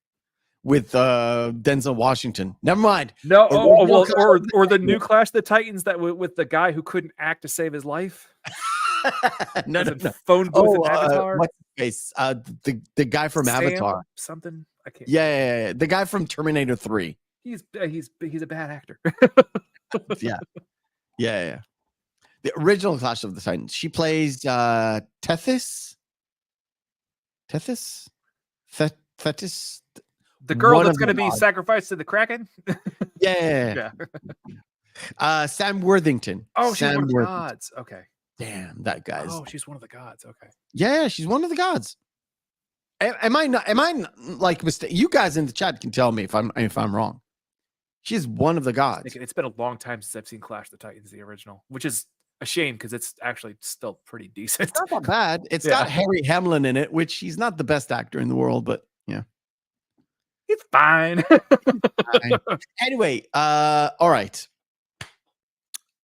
with Denzel Washington. Never mind. No, or the new Clash of the Titans that with the guy who couldn't act to save his life. no. Phone booth in Avatar. What's his face? The guy from Avatar. Something I can't. Yeah. The guy from Terminator 3. He's a bad actor. Yeah. The original Clash of the Titans. She plays Tethys. Tethys. The girl One that's of going to the be gods. sacrificed to the Kraken. Yeah. Sam Worthington. Oh, she's Sam one of the Worthington. gods. Okay. Damn, that guy's. Oh, she's one of the gods. Okay. Yeah, she's one of the gods. Am I not like mistaken? You guys in the chat can tell me if I'm wrong. She's one of the gods. It's been a long time since I've seen Clash of the Titans, the original, which is a shame because it's actually still pretty decent. It's not that bad. It's got Harry Hamlin in it, which he's not the best actor in the world, but yeah. It's fine. Anyway, all right.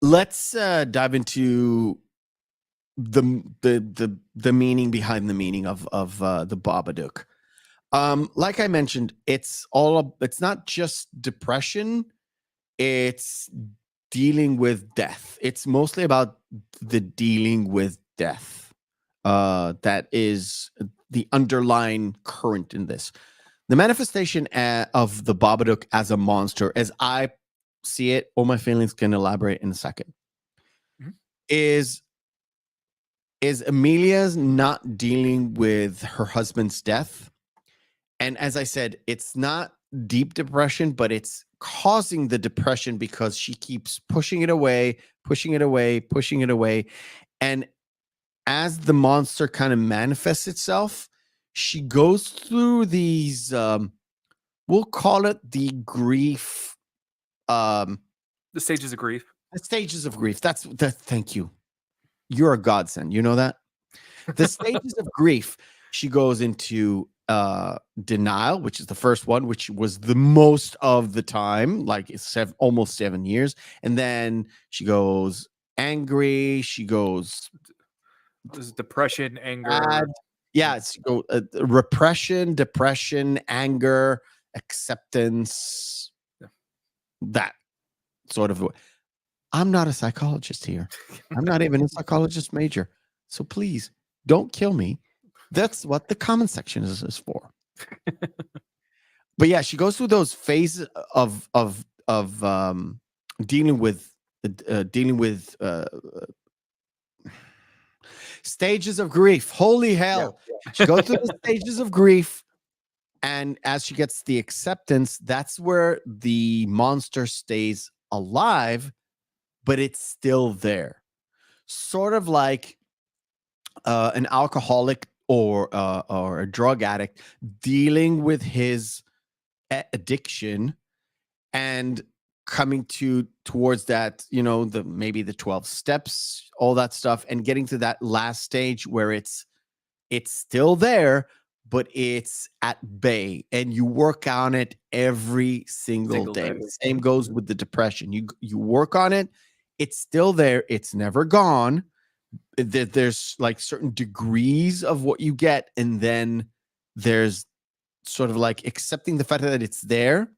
Let's dive into the meaning behind the meaning of the Babadook. Like I mentioned, it's not just depression, it's dealing with death. It's mostly about the dealing with death. That is the underlying current in this. The manifestation of the Babadook as a monster, as I see it, All My Feelings can elaborate in a second, is Amelia's not dealing with her husband's death. And as I said, it's not deep depression, but it's causing the depression because she keeps pushing it away. And as the monster kind of manifests itself, she goes through these, we'll call it the grief. The stages of grief. The stages of grief. Thank you. You're a godsend. You know that? The stages of grief. She goes into denial, which is the first one, which was the most of the time, like it's almost 7 years. And then she goes angry. She goes This is depression, anger. It's repression, depression, anger, acceptance. That sort of. I'm not a psychologist here. I'm not even a psychologist major. So please don't kill me. That's what the comment section is for. But yeah, she goes through those phases of dealing with stages of grief. Holy hell. Yeah. She goes through the stages of grief, and as she gets the acceptance, that's where the monster stays alive, but it's still there. Sort of like an alcoholic or a drug addict dealing with his addiction and coming towards that, maybe the 12 steps, all that stuff, and getting to that last stage where it's still there, but it's at bay, and you work on it every single day. Same goes with the depression. You work on it it's still there. It's never gone. There's like certain degrees of what you get, and then there's sort of like accepting the fact that it's there,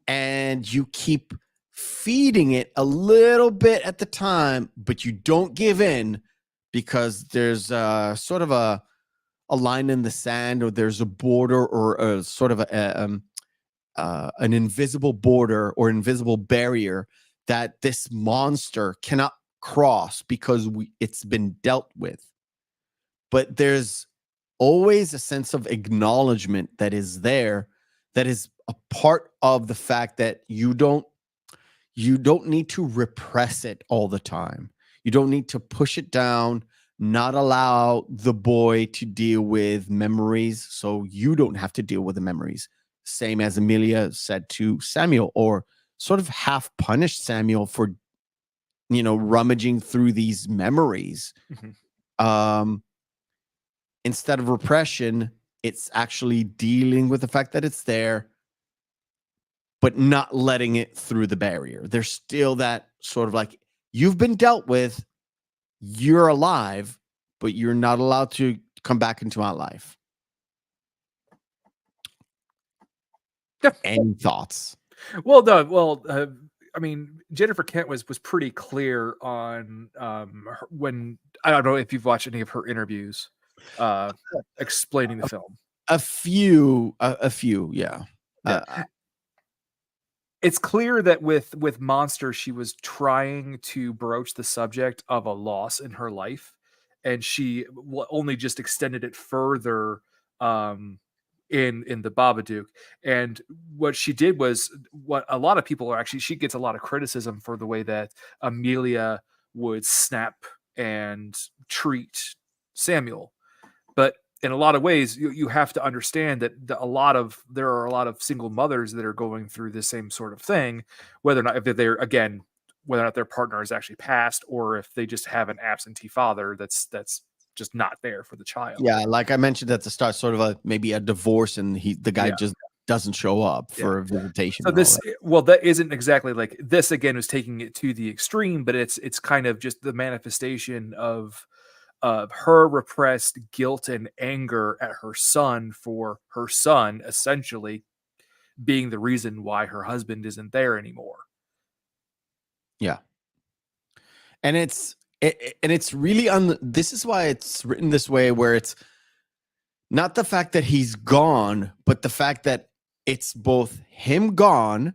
and you keep feeding it a little bit at the time, but you don't give in, because there's sort of a line in the sand, or there's a border, or a sort of an invisible border or invisible barrier that this monster cannot cross, because it's been dealt with. But there's always a sense of acknowledgement that is there, that is a part of the fact that you don't need to repress it all the time. You don't need to push it down, not allow the boy to deal with memories, so you don't have to deal with the memories. Same as Amelia said to Samuel, or sort of half punished Samuel for, rummaging through these memories. Instead of repression, it's actually dealing with the fact that it's there, but not letting it through the barrier. There's still that sort of like, you've been dealt with, you're alive, but you're not allowed to come back into my life. Any thoughts? Well, no. Well, I mean, Jennifer Kent was pretty clear on when, I don't know if you've watched any of her interviews explaining the film. A few, yeah. It's clear that with Monster, she was trying to broach the subject of a loss in her life, and she only just extended it further in the Babadook. And what she did was what a lot of people are actually, she gets a lot of criticism for the way that Amelia would snap and treat Samuel. But in a lot of ways, you have to understand that there are a lot of single mothers that are going through the same sort of thing, whether or not whether or not their partner is actually passed, or if they just have an absentee father that's just not there for the child. Yeah, like I mentioned at the start, sort of maybe a divorce, and the guy just doesn't show up for a visitation. So that isn't exactly like this. Again, is taking it to the extreme, but it's kind of just the manifestation of her repressed guilt and anger at her son, for her son essentially being the reason why her husband isn't there anymore. Yeah, and it's really this is why it's written this way, where it's not the fact that he's gone, but the fact that it's both him gone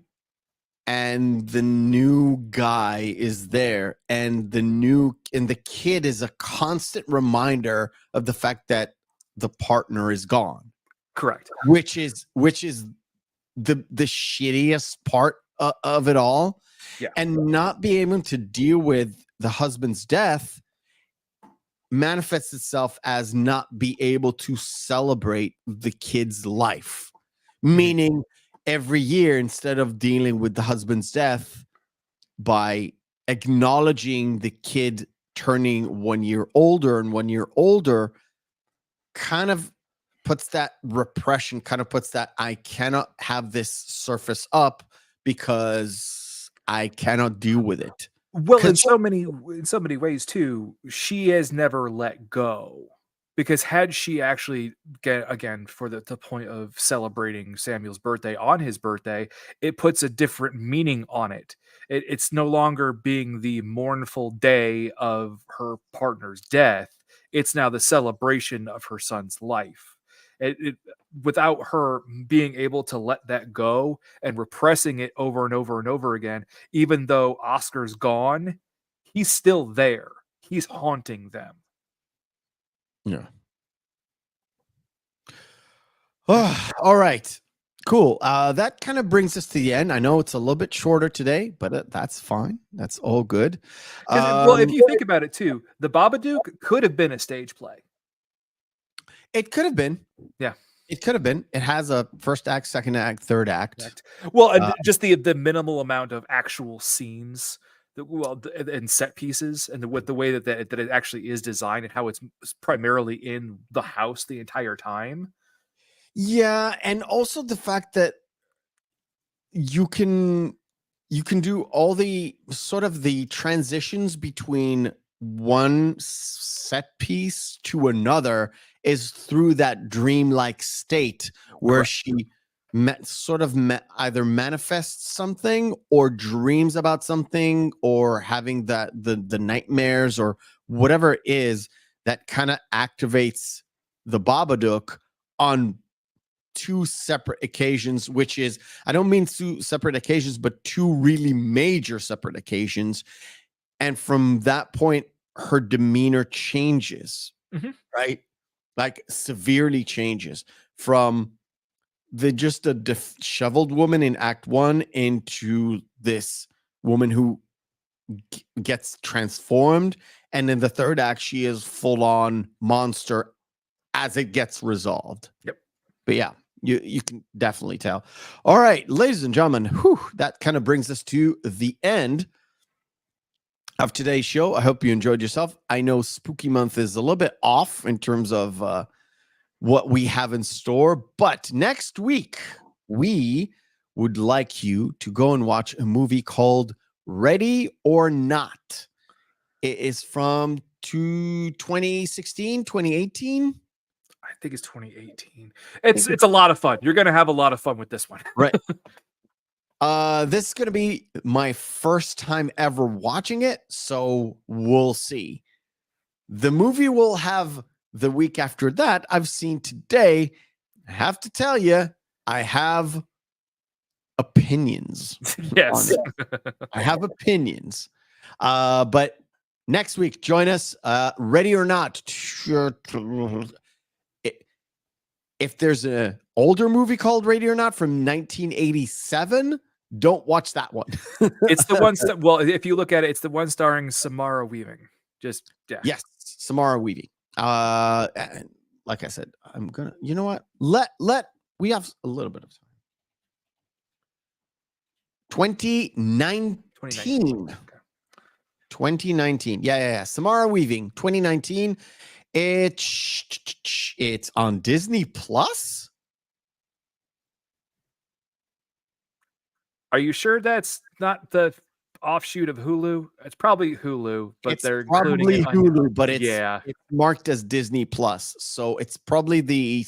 and the new guy is there, and the kid is a constant reminder of the fact that the partner is gone. Correct. Which is the shittiest part of it all. Yeah. And not being able to deal with the husband's death manifests itself as not be able to celebrate the kid's life. Meaning, every year, instead of dealing with the husband's death by acknowledging the kid turning 1 year older and 1 year older, kind of puts that repression, kind of puts that I cannot have this surface up because I cannot deal with it. Well, in so many ways too, she has never let go, because had she actually, again, for the point of celebrating Samuel's birthday on his birthday, it puts a different meaning on it. It's no longer being the mournful day of her partner's death. It's now the celebration of her son's life. Without her being able to let that go and repressing it over and over and over again, even though Oscar's gone, he's still there. He's haunting them. Yeah. Oh, all right. Cool. That kind of brings us to the end. I know it's a little bit shorter today, but that's fine. That's all good. Well, if you think about it too, the Babadook could have been a stage play. It could have been. Yeah. It could have been. It has a first act, second act, third act. Well, and just the minimal amount of actual scenes, and set pieces, and with the way that it actually is designed, and how it's primarily in the house the entire time. Yeah, and also the fact that you can you can do all the sort of the transitions between one set piece to another is through that dreamlike state where she either manifests something or dreams about something or having the nightmares or whatever it is that kind of activates the Babadook on two separate occasions, which is, I don't mean two separate occasions, but two really major separate occasions. And from that point, her demeanor changes, right? Like severely changes from just a disheveled woman in Act 1 into this woman who gets transformed. And in the third act, she is full on monster as it gets resolved. Yep. But yeah, you can definitely tell. All right, ladies and gentlemen, that kind of brings us to the end of today's show. I hope you enjoyed yourself. I know Spooky Month is a little bit off in terms of what we have in store, but next week we would like you to go and watch a movie called Ready or Not. It is from 2016, 2018. I think it's 2018. It's a lot of fun. You're going to have a lot of fun with this one. Right. This is going to be my first time ever watching it, so we'll see. The movie will have the week after that I've seen today. I have to tell you, I have opinions. Yes. I have opinions. But next week, join us. Ready or Not. If there's an older movie called Ready or Not from 1987, don't watch that one. It's the one. Well, if you look at it, it's the one starring Samara Weaving. Just yeah. Yes, Samara Weaving. And like I said, I'm gonna. You know what? We have a little bit of time. 2019. 2019. Yeah. Samara Weaving. 2019. It's on Disney Plus. Are you sure that's not the offshoot of Hulu? It's probably Hulu, but it's they're probably including it Hulu, but it's marked as Disney Plus, so it's probably the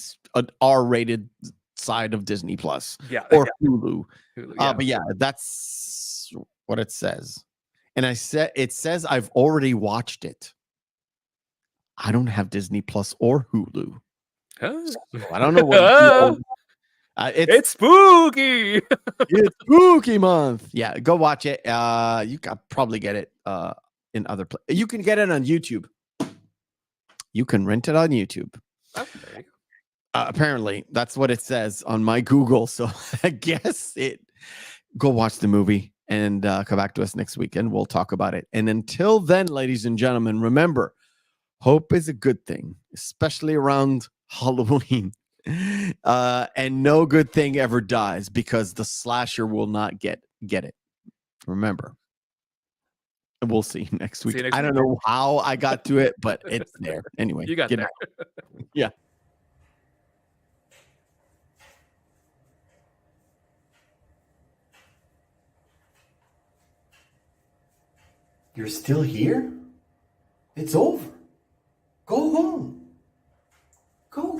R-rated side of Disney Plus. Yeah, or Hulu. Hulu, but yeah, that's what it says. And it says I've already watched it. I don't have Disney Plus or Hulu. So I don't know what. It's spooky. It's spooky month. Yeah, go watch it. You can probably get it in other places. You can get it on YouTube. You can rent it on YouTube. Okay. Apparently, that's what it says on my Google. So I guess go watch the movie and come back to us next week and we'll talk about it. And until then, ladies and gentlemen, remember, hope is a good thing, especially around Halloween. And no good thing ever dies because the slasher will not get it. Remember. And we'll see you next week. I don't know how I got to it, but it's there. Anyway, you got there. Yeah. You're still here? It's over. Go home. Go.